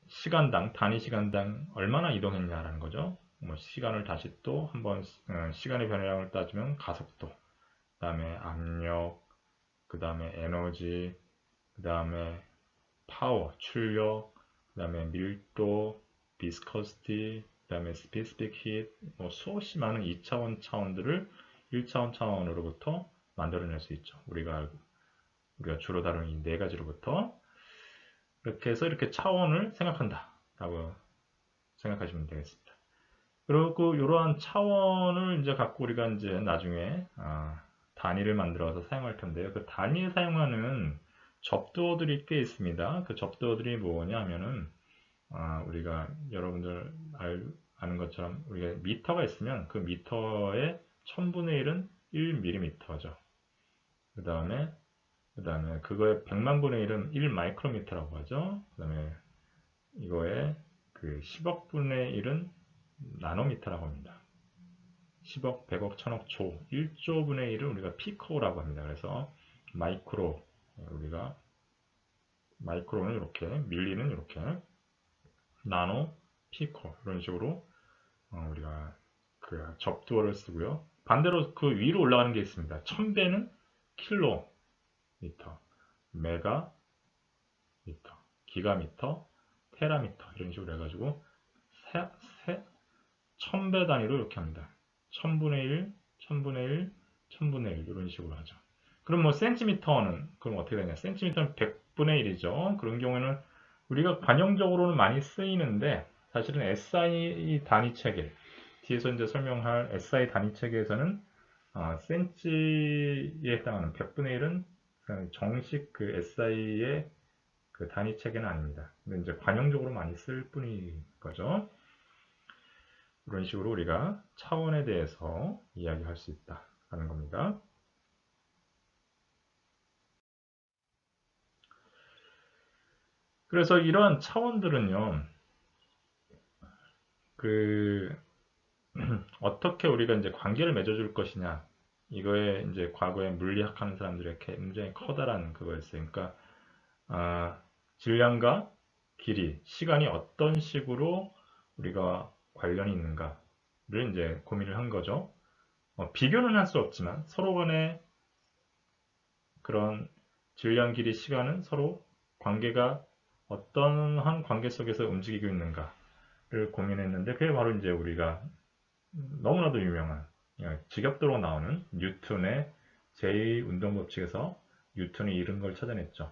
시간당 단위 시간당 얼마나 이동했냐라는 거죠. 뭐 시간을 다시 또 한번 시간의 변화량을 따지면 가속도, 그 다음에 압력, 그 다음에 에너지, 그 다음에 파워, 출력, 그 다음에 밀도, 비스커시티, 그 다음에 스페시픽 히트, 뭐 수없이 많은 2차원 차원들을 1차원 차원으로부터 만들어낼 수 있죠. 우리가 주로 다루는 이 4가지로부터 이렇게 해서 이렇게 차원을 생각한다 라고 생각하시면 되겠습니다. 그리고 이러한 차원을 이제 갖고 우리가 이제 나중에 단위를 만들어서 사용할 텐데요. 그 단위에 사용하는 접두어들이 꽤 있습니다. 그 접두어들이 뭐냐 하면은 우리가 여러분들 아는 것처럼 우리가 미터가 있으면 그 미터의 1000분의 1은 1mm죠. 그 다음에 그거의 100만 분의 1은 1 마이크로미터라고 하죠. 그 다음에 이거의 그 10억 분의 1은 나노미터라고 합니다. 10억, 100억, 1000억, 조, 1조 분의 1을 우리가 피코라고 합니다. 그래서 마이크로, 우리가 마이크로는 이렇게, 밀리는 이렇게, 나노, 피코 이런 식으로 우리가 그 접두어를 쓰고요. 반대로 그 위로 올라가는 게 있습니다. 1000배는 킬로미터, 메가미터, 기가미터, 테라미터 이런 식으로 해가지고 1000배 단위로 이렇게 합니다. 1000분의 1, 1000분의 1, 1000분의 1 이런 식으로 하죠. 그럼 뭐 센티미터는 그럼 어떻게 되냐? 센티미터는 100분의 1이죠. 그런 경우에는 우리가 관용적으로는 많이 쓰이는데 사실은 SI 단위 체계 뒤에서 이제 설명할 SI 단위 체계에서는 센치에 해당하는 100분의 1은 정식 그 SI의 그 단위 체계는 아닙니다. 근데 이제 관용적으로 많이 쓸 뿐인 거죠. 이런 식으로 우리가 차원에 대해서 이야기할 수 있다라는 겁니다. 그래서 이러한 차원들은요, 그 어떻게 우리가 이제 관계를 맺어줄 것이냐, 이거에 이제 과거에 물리학 하는 사람들의 굉장히 커다란 그거였어요. 그러니까 질량과 길이, 시간이 어떤 식으로 우리가 관련이 있는가를 이제 고민을 한 거죠. 비교는 할 수 없지만 서로 간에 그런 질량, 길이, 시간은 서로 관계가 어떠한 관계 속에서 움직이고 있는가를 고민했는데 그게 바로 이제 우리가 너무나도 유명한 직역도로 나오는 뉴턴의 제2운동법칙에서 뉴턴이 이런 걸 찾아냈죠.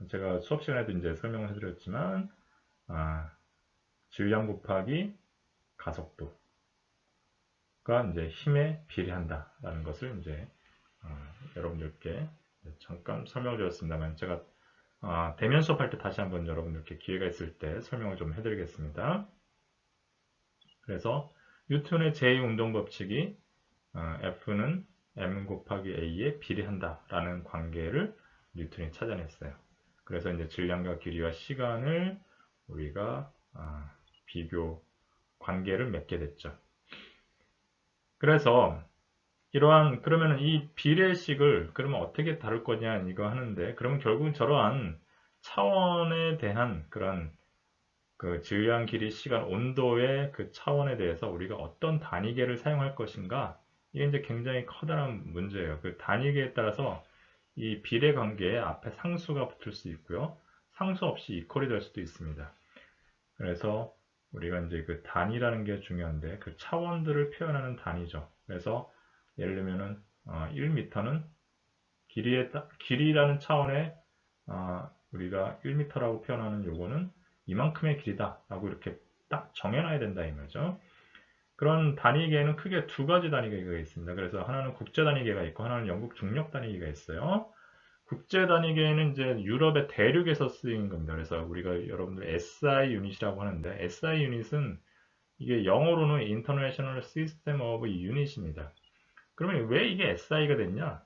제가 수업 시간에도 이제 설명을 해드렸지만 질량 곱하기 가속도가 이제 힘에 비례한다라는 것을 이제 여러분들께 잠깐 설명드렸습니다만 제가 대면 수업할 때 다시 한번 여러분들께 기회가 있을 때 설명을 좀 해드리겠습니다. 그래서 뉴턴의 제2운동법칙이 F는 M 곱하기 A에 비례한다라는 관계를 뉴턴이 찾아냈어요. 그래서 이제 질량과 길이와 시간을 우리가 비교 관계를 맺게 됐죠. 그래서 이러한 그러면 이 비례식을 그러면 어떻게 다룰 거냐 이거 하는데 그러면 결국 저러한 차원에 대한 그런 그 질량, 길이, 시간, 온도의 그 차원에 대해서 우리가 어떤 단위계를 사용할 것인가 이게 이제 굉장히 커다란 문제예요. 그 단위계에 따라서 이 비례 관계에 앞에 상수가 붙을 수 있고요. 상수 없이 이퀄이 될 수도 있습니다. 그래서 우리가 이제 그 단위라는 게 중요한데 그 차원들을 표현하는 단위죠. 그래서 예를 들면은 1m는 길이라는 차원에 우리가 1m라고 표현하는 요거는 이만큼의 길이다 라고 이렇게 딱 정해놔야 된다 이 말이죠. 그런 단위계에는 크게 두 가지 단위계가 있습니다. 그래서 하나는 국제 단위계가 있고 하나는 영국 중력 단위계가 있어요. 국제 단위계는 이제 유럽의 대륙에서 쓰인 겁니다. 그래서 우리가 여러분들 SI 유닛이라고 하는데 SI 유닛은 이게 영어로는 International System of Unit입니다. 그러면 왜 이게 SI가 됐냐?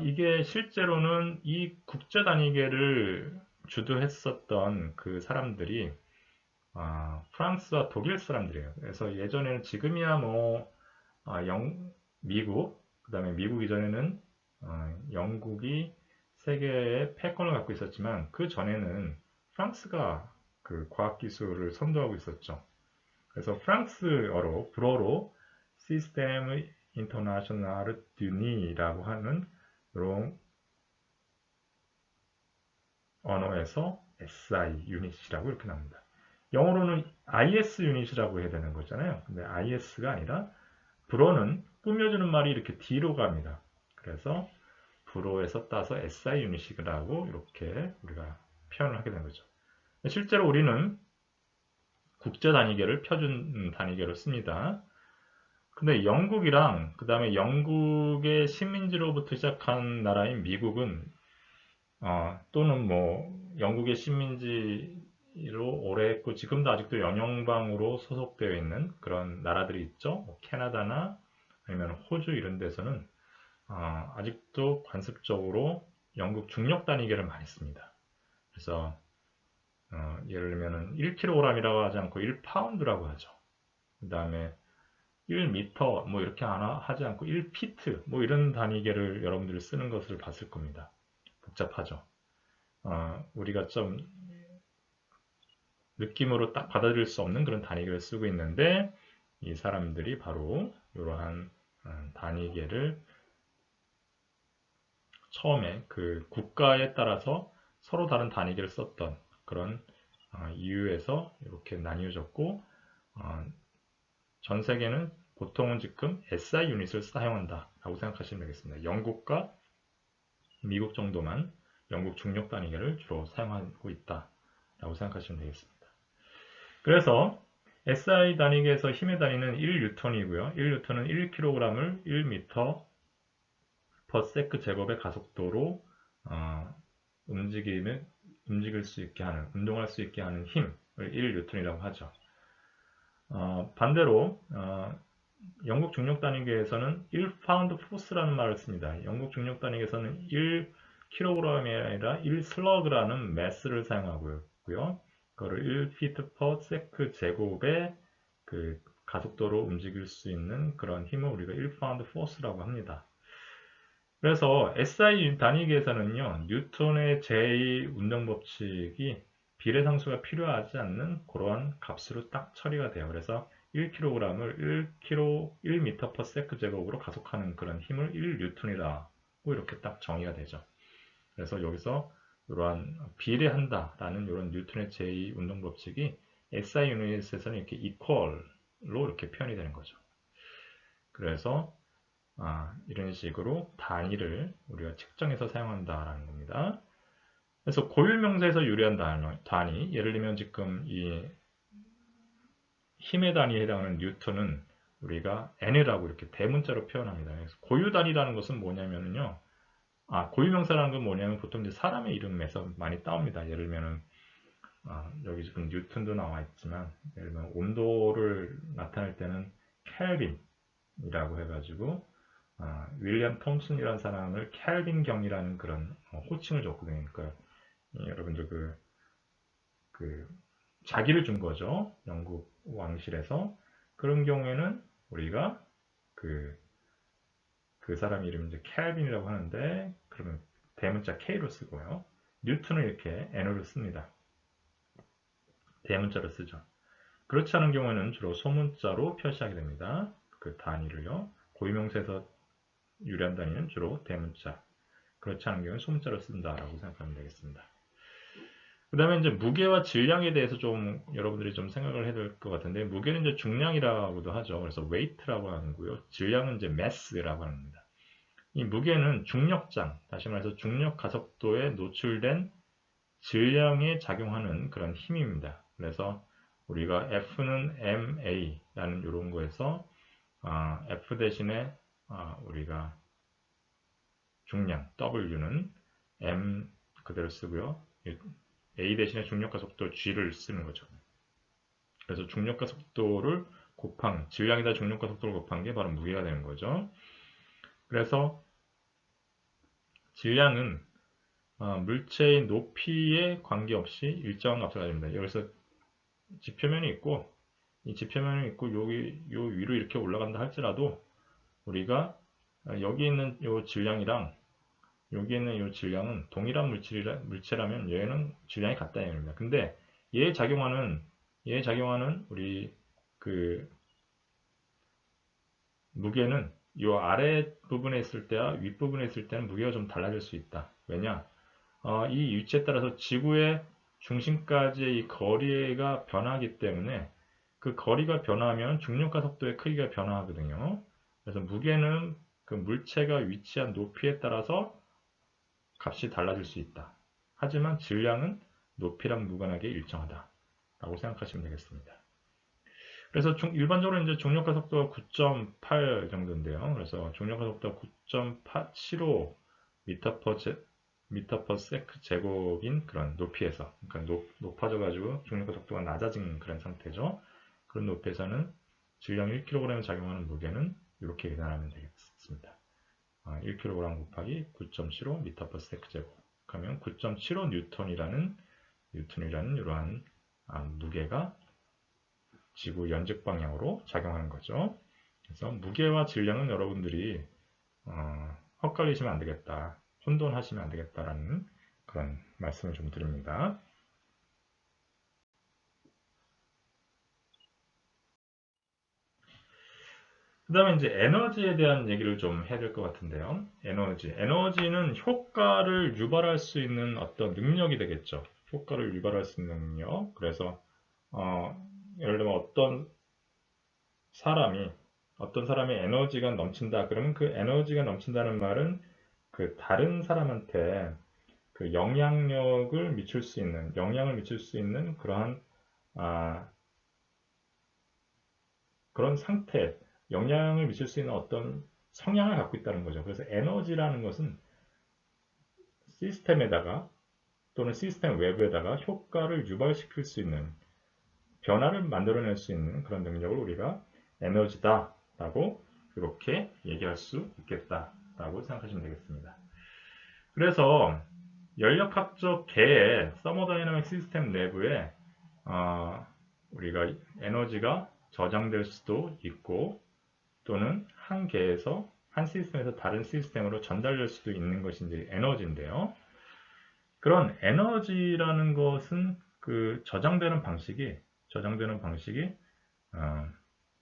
이게 실제로는 이 국제 단위계를 주도했었던 그 사람들이 프랑스와 독일 사람들이에요. 그래서 예전에는 지금이야 뭐 미국, 그 다음에 미국 이전에는 영국이 세계의 패권을 갖고 있었지만 그 전에는 프랑스가 그 과학기술을 선도하고 있었죠. 그래서 프랑스어로 불어로 시스템 인터내셔널 듀니라고 하는 이런 언어에서 SI 유닛이라고 이렇게 나옵니다. 영어로는 IS 유닛이라고 해야 되는 거잖아요. 근데 IS가 아니라 불어는 꾸며주는 말이 이렇게 뒤로 갑니다. 그래서 불어에서 따서 SI 유닛이라고 이렇게 우리가 표현을 하게 된 거죠. 실제로 우리는 국제 단위계를 표준 단위계로 씁니다. 근데 영국이랑 그 다음에 영국의 식민지로부터 시작한 나라인 미국은 또는 뭐 영국의 식민지로 오래 했고 지금도 아직도 영연방으로 소속되어 있는 그런 나라들이 있죠. 뭐 캐나다나 아니면 호주 이런 데서는 아직도 관습적으로 영국 중력 단위계를 많이 씁니다. 그래서 예를 들면 1kg이라고 하지 않고 1파운드라고 하죠. 그 다음에 1m 뭐 이렇게 하지 않고 1피트 뭐 이런 단위계를 여러분들이 쓰는 것을 봤을 겁니다. 복잡하죠. 우리가 좀 느낌으로 딱 받아들일 수 없는 그런 단위계를 쓰고 있는데 이 사람들이 바로 이러한 단위계를 처음에 그 국가에 따라서 서로 다른 단위계를 썼던 그런 이유에서 이렇게 나뉘어졌고 전 세계는 보통은 지금 SI 유닛을 사용한다 라고 생각하시면 되겠습니다. 영국과 미국 정도만 영국 중력 단위계를 주로 사용하고 있다 라고 생각하시면 되겠습니다. 그래서 SI 단위계에서 힘의 단위는 1뉴턴이고요. 1뉴턴은 1kg을 1m per sec 제곱의 가속도로 움직일 수 있게 하는, 운동할 수 있게 하는 힘을 1뉴턴이라고 하죠. 반대로 영국 중력 단위계에서는 1파운드 포스라는 말을 씁니다. 영국 중력 단위계에서는 1kg이 아니라 1슬러그라는 매스를 사용하고요. 그거를 1피트 퍼 세크 제곱의 그 가속도로 움직일 수 있는 그런 힘을 우리가 1파운드 포스라고 합니다. 그래서 SI 단위계에서는요, 뉴턴의 제2 운동 법칙이 비례상수가 필요하지 않는 그러한 값으로 딱 처리가 돼요. 그래서 1kg을 1m per sec 제곱으로 가속하는 그런 힘을 1뉴턴이라고 이렇게 딱 정의가 되죠. 그래서 여기서 이러한 비례한다라는 이런 뉴턴의 제2 운동 법칙이 SI 유닛에서는 이렇게 equal로 이렇게 표현이 되는 거죠. 그래서 이런 식으로 단위를 우리가 측정해서 사용한다라는 겁니다. 그래서 고유명사에서 유래한 단위, 예를 들면 지금 이 힘의 단위에 해당하는 뉴턴은 우리가 N이라고 이렇게 대문자로 표현합니다. 그래서 고유 단위라는 것은 뭐냐면요. 고유명사라는 건 뭐냐면 보통 이제 사람의 이름에서 많이 따옵니다. 예를 들면은 여기 지금 뉴턴도 나와 있지만 예를 들면 온도를 나타낼 때는 켈빈이라고 해가지고 윌리엄 톰슨이라는 사람을 켈빈 경이라는 그런 호칭을 줬거든요. 그러니까 여러분들 그 자기를 준 거죠. 영국 왕실에서. 그런 경우에는 우리가 그 사람 이름이 이제 켈빈이라고 하는데 그러면 대문자 K로 쓰고요. 뉴턴은 이렇게 N으로 씁니다. 대문자로 쓰죠. 그렇지 않은 경우에는 주로 소문자로 표시하게 됩니다. 그 단위를요. 고유명사에서 유래한 단위는 주로 대문자. 그렇지 않은 경우는 소문자로 쓴다라고 생각하면 되겠습니다. 그 다음에 이제 무게와 질량에 대해서 좀 여러분들이 좀 생각을 해야 될 것 같은데, 무게는 이제 중량이라고도 하죠. 그래서 weight라고 하는 거고요. 질량은 이제 mass라고 합니다. 이 무게는 중력장, 다시 말해서 중력 가속도에 노출된 질량에 작용하는 그런 힘입니다. 그래서 우리가 F는 ma라는 이런 거에서 F 대신에 우리가 중량 W는 m 그대로 쓰고요. A 대신에 중력가속도 G를 쓰는 거죠. 그래서 중력가속도를 곱한, 질량에다 중력가속도를 곱한 게 바로 무게가 되는 거죠. 그래서 질량은 물체의 높이에 관계없이 일정한 값을 가집니다. 여기서 지표면이 있고, 이 지표면이 있고, 요 위로 이렇게 올라간다 할지라도, 우리가 여기 있는 요 질량이랑 여기 있는 이 질량은 동일한 물체라면 얘는 질량이 같다는 얘기입니다. 근데 얘에 작용하는 우리 그 무게는 이 아래 부분에 있을 때와 윗 부분에 있을 때는 무게가 좀 달라질 수 있다. 왜냐? 이 위치에 따라서 지구의 중심까지의 이 거리가 변하기 때문에 그 거리가 변화하면 중력과 속도의 크기가 변화하거든요. 그래서 무게는 그 물체가 위치한 높이에 따라서 값이 달라질 수 있다. 하지만 질량은 높이랑 무관하게 일정하다. 라고 생각하시면 되겠습니다. 그래서 일반적으로 이제 중력가 속도가 9.8 정도인데요. 그래서 중력가 속도가 9.75 미터 퍼 세크 제곱인 그런 높이에서, 그러니까 높아져가지고 중력가 속도가 낮아진 그런 상태죠. 그런 높이에서는 질량 1kg에 작용하는 무게는 이렇게 계산하면 되겠습니다. 1kg 곱하기 9.75 미터 퍼 세크 제곱 하면 9.75 뉴턴이라는 이러한 무게가 지구 연직 방향으로 작용하는 거죠. 그래서 무게와 질량은 여러분들이 헛갈리시면 안 되겠다, 혼돈하시면 안 되겠다라는 그런 말씀을 좀 드립니다. 그 다음에 이제 에너지에 대한 얘기를 좀 해야 될 것 같은데요. 에너지. 에너지는 효과를 유발할 수 있는 어떤 능력이 되겠죠. 효과를 유발할 수 있는 능력. 그래서, 어, 예를 들면 어떤 사람이 에너지가 넘친다. 그러면 그 에너지가 넘친다는 말은 그 다른 사람한테 그 영향을 미칠 수 있는 아, 그런 상태, 영향을 미칠 수 있는 어떤 성향을 갖고 있다는 거죠. 그래서 에너지라는 것은 시스템에다가 또는 시스템 외부에다가 효과를 유발시킬 수 있는 변화를 만들어낼 수 있는 그런 능력을 우리가 에너지다라고 이렇게 얘기할 수 있겠다라고 생각하시면 되겠습니다. 그래서 연력학적 개의 서머다이너믹 시스템 내부에 우리가 에너지가 저장될 수도 있고 또는 한 개에서 한 시스템에서 다른 시스템으로 전달될 수도 있는 것이 이제 에너지인데요. 그런 에너지라는 것은 그 저장되는 방식이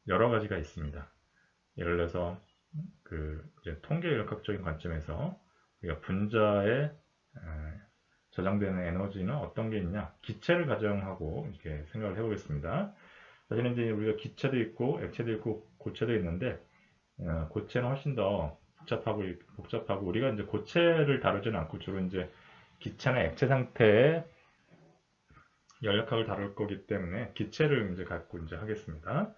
여러 가지가 있습니다. 예를 들어서 그 이제 통계 역학적인 관점에서 우리가 분자에 저장되는 에너지는 어떤 게 있냐? 기체를 가정하고 이렇게 생각을 해보겠습니다. 사실은 이제 우리가 기체도 있고 액체도 있고 고체도 있는데 고체는 훨씬 더 복잡하고 우리가 이제 고체를 다루지는 않고 주로 이제 기체나 액체 상태의 연력학을 다룰 거기 때문에 기체를 이제 갖고 이제 하겠습니다.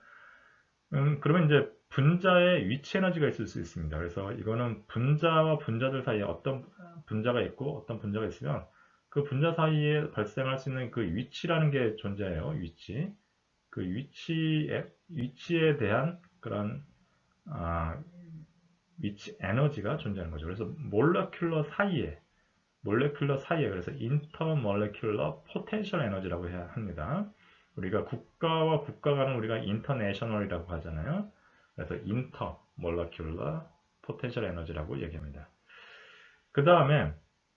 그러면 이제 분자의 위치 에너지가 있을 수 있습니다. 그래서 이거는 분자와 분자들 사이에 어떤 분자가 있고 어떤 분자가 있으면 그 분자 사이에 발생할 수 있는 그 위치라는 게 존재해요. 그 위치에 대한 그런 위치 에너지가 존재하는 거죠. 그래서 몰레큘러 사이에 그래서 인터몰레큘러 포텐셜 에너지라고 해야 합니다. 우리가 국가와 국가 간은 우리가 인터내셔널이라고 하잖아요. 그래서 인터몰레큘러 포텐셜 에너지라고 얘기합니다. 그 다음에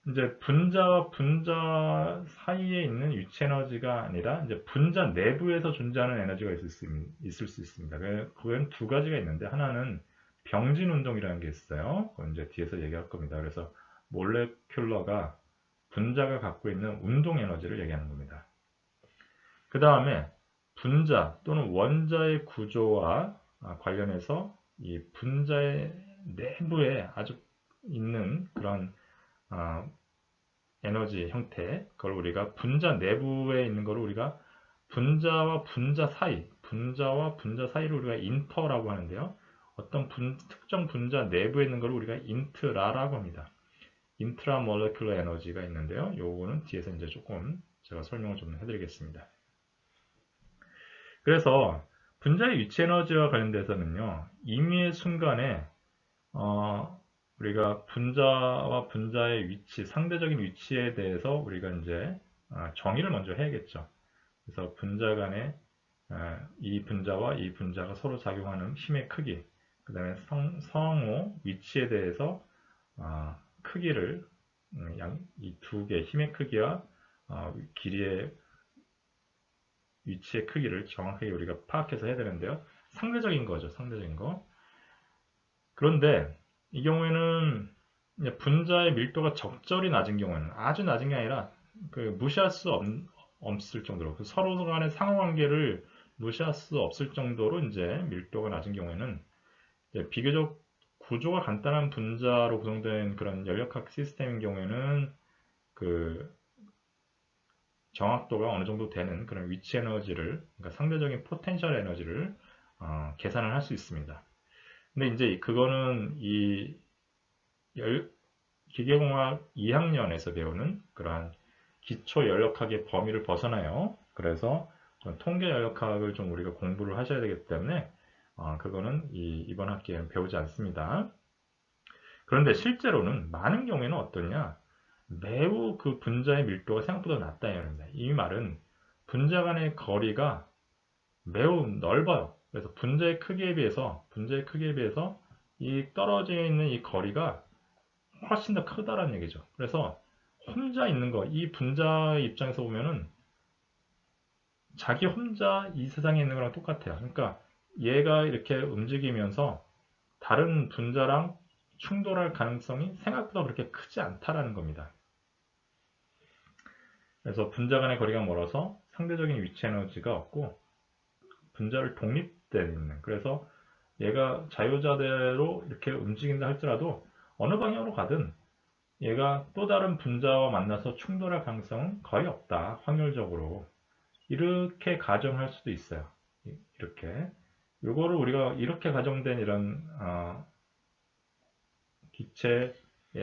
이제 분자와 분자 사이에 있는 위치 에너지가 아니라 이제 분자 내부에서 존재하는 에너지가 있을 수 있습니다. 그건 두 가지가 있는데 하나는 병진 운동이라는 게 있어요. 그건 이제 뒤에서 얘기할 겁니다. 그래서 몰레큘러가 분자가 갖고 있는 운동 에너지를 얘기하는 겁니다. 그 다음에 분자 또는 원자의 구조와 관련해서 이 분자의 내부에 아주 있는 그런 에너지 형태, 그걸 우리가 분자 내부에 있는 걸 우리가 분자와 분자 사이를 우리가 인터라고 하는데요. 어떤 특정 분자 내부에 있는 걸 우리가 인트라라고 합니다. 인트라 몰레큘러 에너지가 있는데요. 요거는 뒤에서 이제 조금 제가 설명을 좀 해드리겠습니다. 그래서 분자의 위치 에너지와 관련돼서는요, 임의의 순간에 우리가 분자와 분자의 위치, 상대적인 위치에 대해서 우리가 이제 정의를 먼저 해야겠죠. 그래서 분자 간에 이 분자와 이 분자가 서로 작용하는 힘의 크기, 그 다음에 상호 위치에 대해서 크기를 이 두 개 힘의 크기와 길이의 위치의 크기를 정확하게 우리가 파악해서 해야 되는데요. 상대적인 거죠. 상대적인 거. 그런데 이 경우에는 분자의 밀도가 적절히 낮은 경우는 아주 낮은 게 아니라 무시할 수 없을 정도로 서로 간의 상호관계를 무시할 수 없을 정도로 이제 밀도가 낮은 경우에는 비교적 구조가 간단한 분자로 구성된 그런 연력학 시스템인 경우에는 그 정확도가 어느 정도 되는 그런 위치 에너지를, 그러니까 상대적인 포텐셜 에너지를 계산을 할 수 있습니다. 근데 이제 그거는 이 기계공학 2학년에서 배우는 그러한 기초 연력학의 범위를 벗어나요. 그래서 통계 연력학을 좀 우리가 공부를 하셔야 되기 때문에 그거는 이번 학기에는 배우지 않습니다. 그런데 실제로는 많은 경우에는 어떠냐? 매우 그 분자의 밀도가 생각보다 낮다 이랍니다. 이 말은 분자 간의 거리가 매우 넓어요. 그래서 분자의 크기에 비해서 이 떨어져 있는 이 거리가 훨씬 더 크다라는 얘기죠. 그래서 혼자 있는 거, 이 분자의 입장에서 보면은 자기 혼자 이 세상에 있는 거랑 똑같아요. 그러니까 얘가 이렇게 움직이면서 다른 분자랑 충돌할 가능성이 생각보다 그렇게 크지 않다라는 겁니다. 그래서 분자 간의 거리가 멀어서 상대적인 위치 에너지가 없고 분자를 독립돼 있는, 그래서 얘가 자유자재로 이렇게 움직인다 할지라도 어느 방향으로 가든 얘가 또 다른 분자와 만나서 충돌할 가능성은 거의 없다, 확률적으로. 이렇게 가정할 수도 있어요. 이렇게. 요거를 우리가 이렇게 가정된 이런 기체의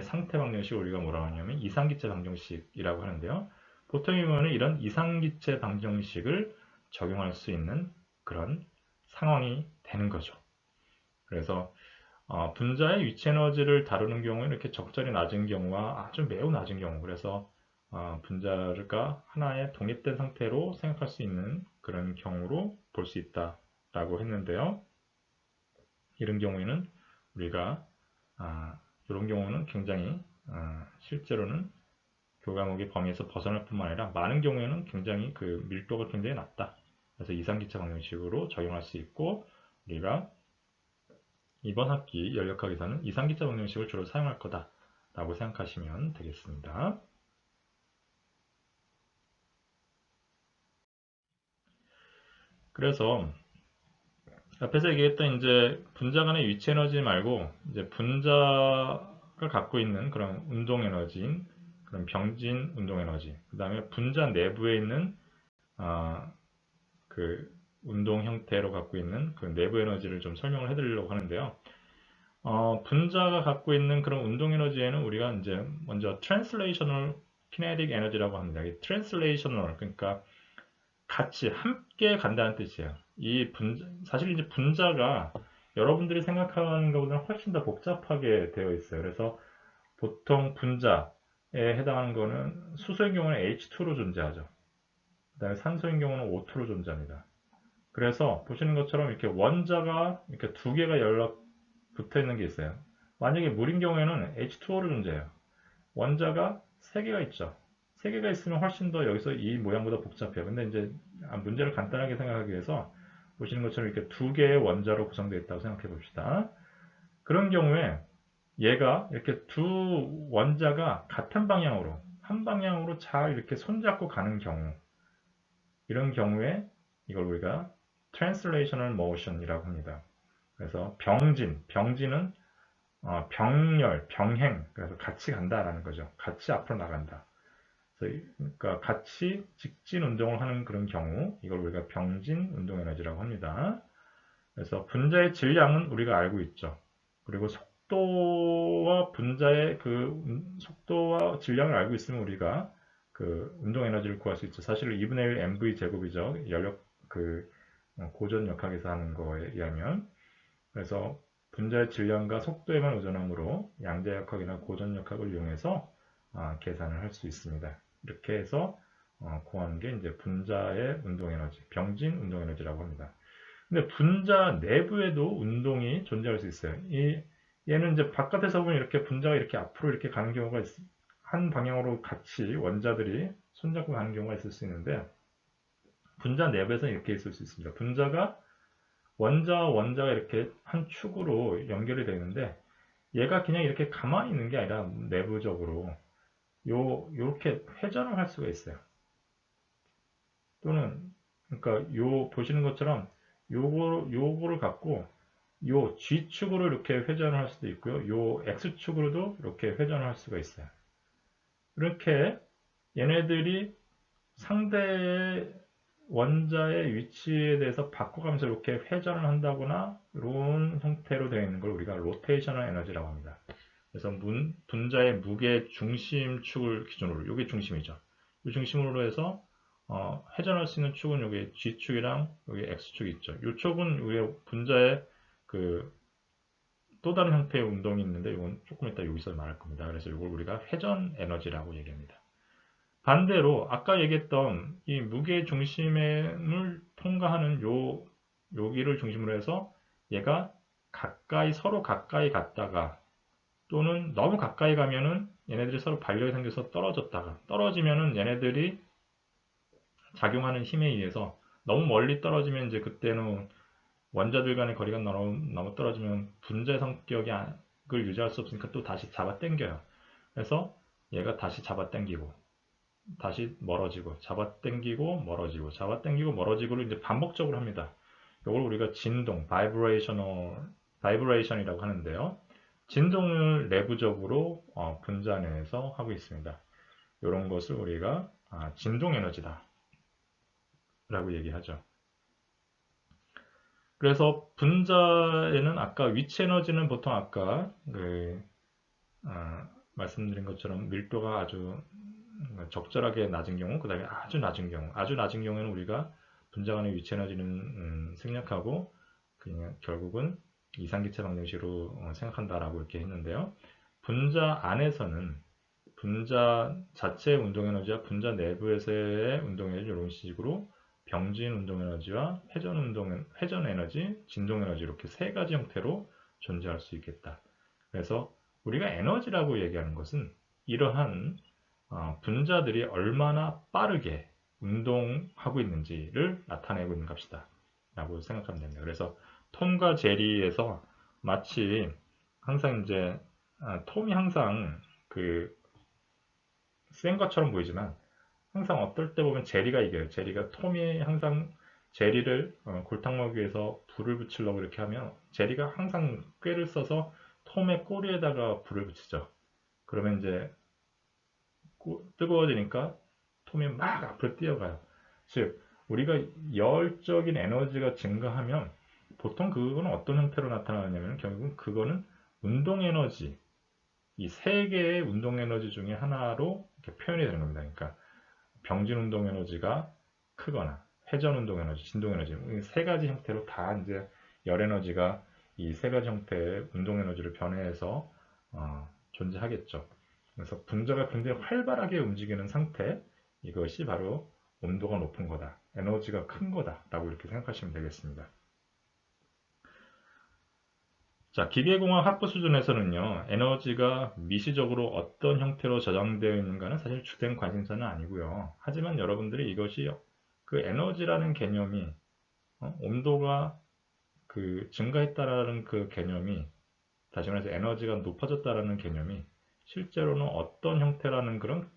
상태 방정식을 우리가 뭐라고 하냐면 이상기체 방정식이라고 하는데요. 보통이면 이런 이상기체 방정식을 적용할 수 있는 그런 상황이 되는 거죠. 그래서 분자의 위치 에너지를 다루는 경우에는 이렇게 적절히 낮은 경우와 아주 매우 낮은 경우, 그래서 분자가 하나의 독립된 상태로 생각할 수 있는 그런 경우로 볼 수 있다라고 했는데요. 이런 경우에는 우리가 이런 경우는 굉장히 실제로는 교과목의 범위에서 벗어날 뿐만 아니라 많은 경우에는 굉장히 그 밀도가 굉장히 낮다. 그래서 이상기체 방정식으로 적용할 수 있고, 우리가 이번 학기 연력학에서는 이상기체 방정식을 주로 사용할 거다라고 생각하시면 되겠습니다. 그래서 앞에서 얘기했던 이제 분자 간의 위치 에너지 말고 이제 분자가 갖고 있는 그런 운동 에너지인 그런 병진 운동 에너지, 그 다음에 분자 내부에 있는 그 운동 형태로 갖고 있는 그 내부 에너지를 좀 설명을 해드리려고 하는데요. 분자가 갖고 있는 그런 운동 에너지에는 우리가 이제 먼저 translational kinetic energy라고 합니다. 이 translational, 그러니까 같이 함께 간다는 뜻이에요. 사실 이제 분자가 여러분들이 생각하는 것보다 훨씬 더 복잡하게 되어 있어요. 그래서 보통 분자에 해당하는 거는 수소인 경우는 H2로 존재하죠. 그다음에 산소인 경우는 O2로 존재합니다. 그래서 보시는 것처럼 이렇게 원자가 이렇게 두 개가 연락 붙어 있는 게 있어요. 만약에 물인 경우에는 H2O로 존재해요. 원자가 세 개가 있죠. 세 개가 있으면 훨씬 더 여기서 이 모양보다 복잡해요. 근데 이제 문제를 간단하게 생각하기 위해서 보시는 것처럼 이렇게 두 개의 원자로 구성되어 있다고 생각해 봅시다. 그런 경우에 얘가 이렇게 두 원자가 같은 방향으로, 한 방향으로 잘 이렇게 손잡고 가는 경우, 이런 경우에 이걸 우리가 translational motion이라고 합니다. 그래서 병진은 병렬, 병행, 그래서 같이 간다라는 거죠. 같이 앞으로 나간다. 그러니까 같이 직진 운동을 하는 그런 경우, 이걸 우리가 병진 운동 에너지라고 합니다. 그래서 분자의 질량은 우리가 알고 있죠. 그리고 속도와 분자의 그 속도와 질량을 알고 있으면 우리가 그 운동 에너지를 구할 수 있죠. 사실 2분의 1 mv 제곱이죠. 연력 그 고전 역학에서 하는 거에 의하면. 그래서 분자의 질량과 속도에만 의존하므로 양자역학이나 고전역학을 이용해서 계산을 할 수 있습니다. 이렇게 해서 구하는 게 이제 분자의 운동에너지, 병진 운동에너지라고 합니다. 근데 분자 내부에도 운동이 존재할 수 있어요. 얘는 이제 바깥에서 보면 이렇게 분자가 이렇게 앞으로 이렇게 가는 경우가 한 방향으로 같이 원자들이 손잡고 가는 경우가 있을 수 있는데, 분자 내부에서는 이렇게 있을 수 있습니다. 분자가 원자와 원자가 이렇게 한 축으로 연결이 되는데, 얘가 그냥 이렇게 가만히 있는 게 아니라 내부적으로 요렇게 회전을 할 수가 있어요. 또는 그러니까 보시는 것처럼 요거를 갖고 요 G축으로 이렇게 회전을 할 수도 있고요. 요 X축으로도 이렇게 회전을 할 수가 있어요. 이렇게 얘네들이 상대의 원자의 위치에 대해서 바꿔가면서 이렇게 회전을 한다거나 이런 형태로 되어 있는 걸 우리가 로테이셔널 에너지라고 합니다. 그래서 분자의 무게 중심축을 기준으로, 이게 중심이죠. 이 중심으로 해서 회전할 수 있는 축은 여기 G축이랑 여기 X축이 있죠. 이 축은 우리 분자의 그 또 다른 형태의 운동이 있는데 이건 조금 이따 여기서 말할 겁니다. 그래서 이걸 우리가 회전 에너지라고 얘기합니다. 반대로 아까 얘기했던 이 무게 중심을 통과하는 여기를 중심으로 해서 얘가 서로 가까이 갔다가, 또는 너무 가까이 가면은 얘네들이 서로 반력이 생겨서 떨어지면은 얘네들이 작용하는 힘에 의해서, 너무 멀리 떨어지면 이제 그때는 원자들 간의 거리가 너무 떨어지면 분자의 성격을 유지할 수 없으니까 또 다시 잡아당겨요. 그래서 얘가 다시 잡아당기고 다시 멀어지고 잡아당기고 멀어지고 잡아당기고 멀어지고를 이제 반복적으로 합니다. 이걸 우리가 진동, 바이브레이션이라고 하는데요. 진동을 내부적으로 분자 내에서 하고 있습니다. 이런 것을 우리가 진동 에너지다 라고 얘기하죠. 그래서 분자에는 아까 위치 에너지는 보통 아까 말씀드린 것처럼 밀도가 아주 적절하게 낮은 경우, 그 다음에 아주 낮은 경우에는 우리가 분자 간의 위치 에너지는 생략하고 그냥 결국은 이상기체 방정식으로 생각한다라고 이렇게 했는데요. 분자 안에서는 분자 자체의 운동 에너지와 분자 내부에서의 운동 에너지 이런 식으로 병진 운동 에너지와 회전 에너지, 진동 에너지 이렇게 세 가지 형태로 존재할 수 있겠다. 그래서 우리가 에너지라고 얘기하는 것은 이러한 분자들이 얼마나 빠르게 운동하고 있는지를 나타내고 있는 값이다 라고 생각하면 됩니다. 그래서 톰과 제리에서 마치 항상 이제 톰이 항상 센 것처럼 보이지만 항상 어떨 때 보면 제리가 이겨요. 제리가 톰이 항상 제리를 골탕 먹기 위해서 불을 붙이려고 이렇게 하면 제리가 항상 꾀를 써서 톰의 꼬리에다가 불을 붙이죠. 그러면 이제 뜨거워지니까 톰이 막 앞으로 뛰어가요. 즉 우리가 열적인 에너지가 증가하면 보통 그거는 어떤 형태로 나타나냐면 결국은 그거는 운동 에너지 이 세 개의 운동 에너지 중에 하나로 이렇게 표현이 되는 겁니다. 그러니까 병진 운동 에너지가 크거나 회전 운동 에너지, 진동 에너지 이 세 가지 형태로 다 이제 열 에너지가 이 세 가지 형태의 운동 에너지를 변해서 존재하겠죠. 그래서 분자가 굉장히 활발하게 움직이는 상태 이것이 바로 온도가 높은 거다, 에너지가 큰 거다 라고 이렇게 생각하시면 되겠습니다. 자, 기계공학 학부 수준에서는요, 에너지가 미시적으로 어떤 형태로 저장되어 있는가는 사실 주된 관심사는 아니고요. 하지만 여러분들이 이것이 그 에너지라는 개념이 온도가 증가했다라는 그 개념이 다시 말해서 에너지가 높아졌다라는 개념이 실제로는 어떤 형태라는 그런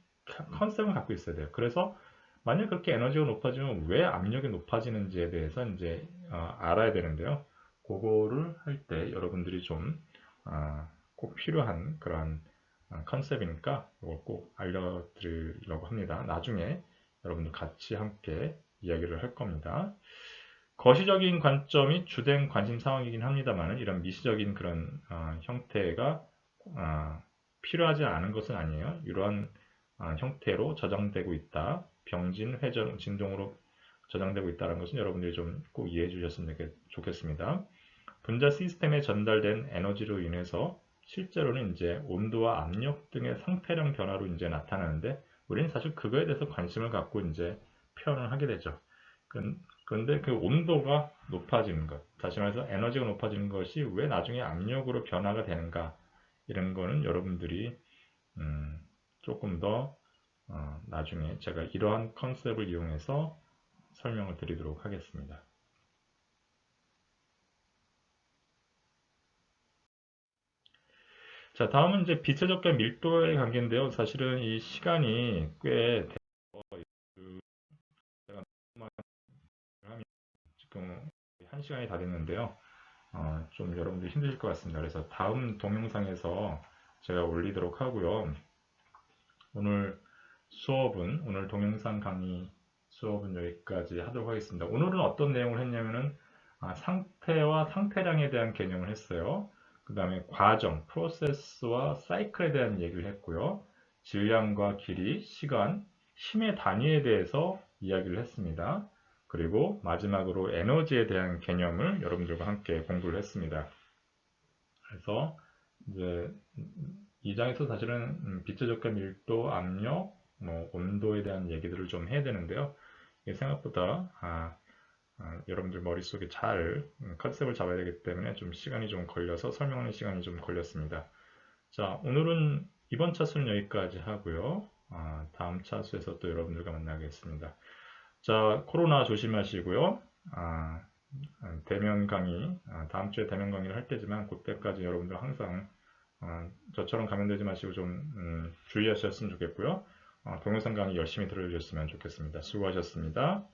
컨셉을 갖고 있어야 돼요. 그래서 만약 그렇게 에너지가 높아지면 왜 압력이 높아지는지에 대해서 이제 알아야 되는데요. 그거를 할 때 여러분들이 좀 꼭 필요한 그런 컨셉이니까 이걸 꼭 알려드리려고 합니다. 나중에 여러분들 같이 함께 이야기를 할 겁니다. 거시적인 관점이 주된 관심 사항이긴 합니다만 이런 미시적인 그런 형태가 필요하지 않은 것은 아니에요. 이러한 형태로 저장되고 있다. 병진, 회전, 진동으로 저장되고 있다는 것은 여러분들이 좀 꼭 이해해 주셨으면 좋겠습니다. 분자 시스템에 전달된 에너지로 인해서 실제로는 이제 온도와 압력 등의 상태령 변화로 이제 나타나는데 우리는 사실 그거에 대해서 관심을 갖고 이제 표현을 하게 되죠. 그런데 그 온도가 높아지는 것, 다시 말해서 에너지가 높아지는 것이 왜 나중에 압력으로 변화가 되는가 이런 거는 여러분들이 조금 더 나중에 제가 이러한 컨셉을 이용해서 설명을 드리도록 하겠습니다. 자, 다음은 이제 빛의 적과 밀도의 관계인데요. 사실은 이 시간이 꽤 제가 지금 1시간이 다 됐는데요. 좀 여러분들 힘드실 것 같습니다. 그래서 다음 동영상에서 제가 올리도록 하고요. 오늘 오늘 동영상 강의 수업은 여기까지 하도록 하겠습니다. 오늘은 어떤 내용을 했냐면은 상태와 상태량에 대한 개념을 했어요. 그 다음에 과정, 프로세스와 사이클에 대한 얘기를 했고요. 질량과 길이, 시간, 힘의 단위에 대해서 이야기를 했습니다. 그리고 마지막으로 에너지에 대한 개념을 여러분들과 함께 공부를 했습니다. 그래서 이제 이 장에서 사실은 빛의 적과 밀도, 압력, 온도에 대한 얘기들을 좀 해야 되는데요. 이게 생각보다 여러분들 머릿속에 잘 컨셉을 잡아야 되기 때문에 좀 시간이 좀 걸려서 설명하는 시간이 좀 걸렸습니다. 자, 오늘은 이번 차수는 여기까지 하고요. 다음 차수에서 또 여러분들과 만나겠습니다. 자, 코로나 조심하시고요. 대면 강의, 다음 주에 대면 강의를 할 때지만 그때까지 여러분들 항상 저처럼 감염되지 마시고 좀 주의하셨으면 좋겠고요. 동영상 강의 열심히 들어주셨으면 좋겠습니다. 수고하셨습니다.